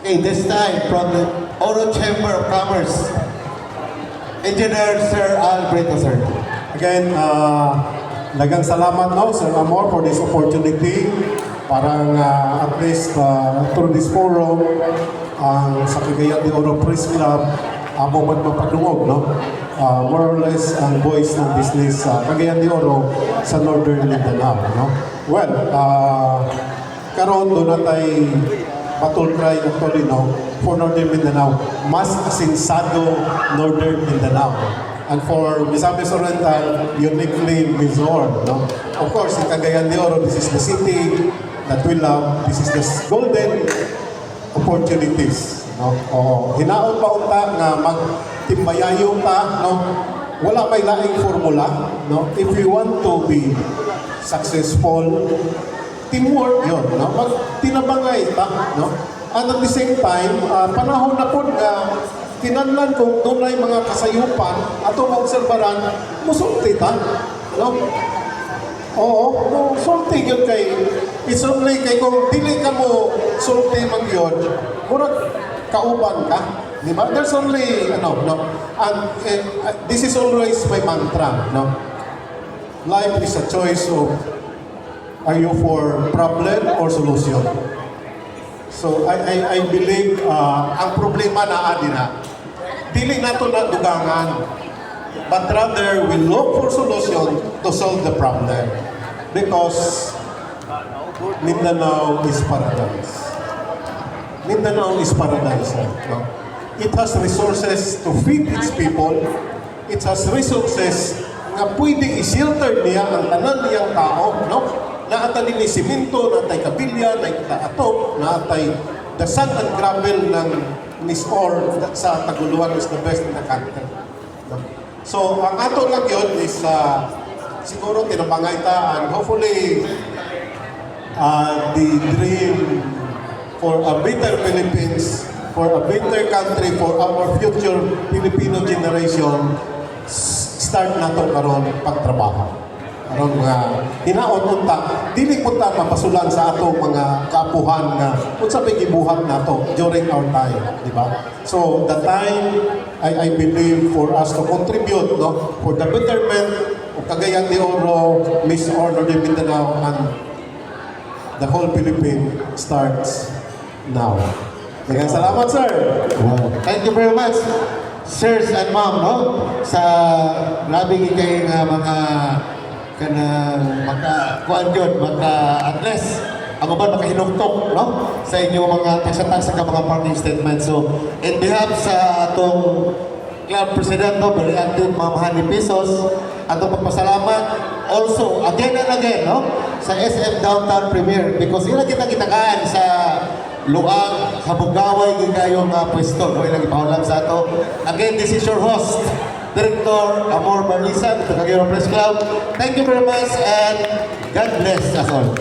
Okay, this time from the Oro Chamber of Commerce, Engineer Sir Al Brito, sir. Again, dagang salamat no, Sir Amor, for this opportunity. Parang at least through this forum, sa Cagayan de Oro Press Club, amo magpapadungog, no? More or less ang voice ng business sa Cagayan de Oro sa Northern Mindanao, no? Well, karon doon natay battle cry actually, no, for Northern Mindanao, mas asinsado Northern Mindanao. And for Misamis Oriental, uniquely Mizor, no? Of course, in Cagayan de Oro, this is the city that we love. This is the golden opportunities, no? O hinaon pa unta nga magtimbayayon ta, no? Wala may laing formula, no? If we want to be successful, teamwork yun, no? Magtinabangay ta, no? And at the same time, panahon na po nga kinanlan kung doon ay mga kasayupan atong obserbaran, musulti ta, no? Oo, sulti yun kay, it's only kay kung dili ka mo sulti mag-yun, murag kauban ka, di ba? There's only, no, and this is always my mantra, no? Life is a choice of, are you for problem or solution? So, I believe, ang problema na adina, dili nato na dugangan, but rather we look for solution to solve the problem. Because Mindanao is paradise. Mindanao is paradise. No? It has resources to feed its people. It has resources nga pwede i-shelter niya ang tanan niyang tao. No? Naatay ni simento, naatay kabilya, naatay atom, naatay the sand and gravel ng Nisor sa Taguluan is the best in the country. No? So, ang ato lang yun is siguro tinabangay ta and hopefully the dream for a better Philippines, for a better country, for our future Filipino generation, start na to karon pagtrabaho. Karon nga hinaon unta, dili punta mapasulan sa ato mga kaapuhan nga unsa may gibuhat nato during our time, di ba? So the time I believe for us to contribute, no, for the betterment of Cagayan de Oro, Mizor, Northern Mindanao, and the whole Philippines starts now. Kaya salamat, sir. Thank you very much, sirs and ma'am, no? Sa labing kay mga kanang maka-kuan yun, maka-address, ang mga makahinuktok, no? Sa inyong mga tagsa-tagsa ka mga parting statement. So, in behalf sa atong club president, no, very active, Ma'am Hani Pisos, atong pagpasalamat also, again and again, no? Sa SM Downtown Premier, because yun ang kita-kitakaan sa luang, habugaway, gigayong pwesto, no? Ilang ipaulam sa ato. Again, this is your host, Director Amor Marlisan, Cagayan Press Club. Thank you very much and God bless us all.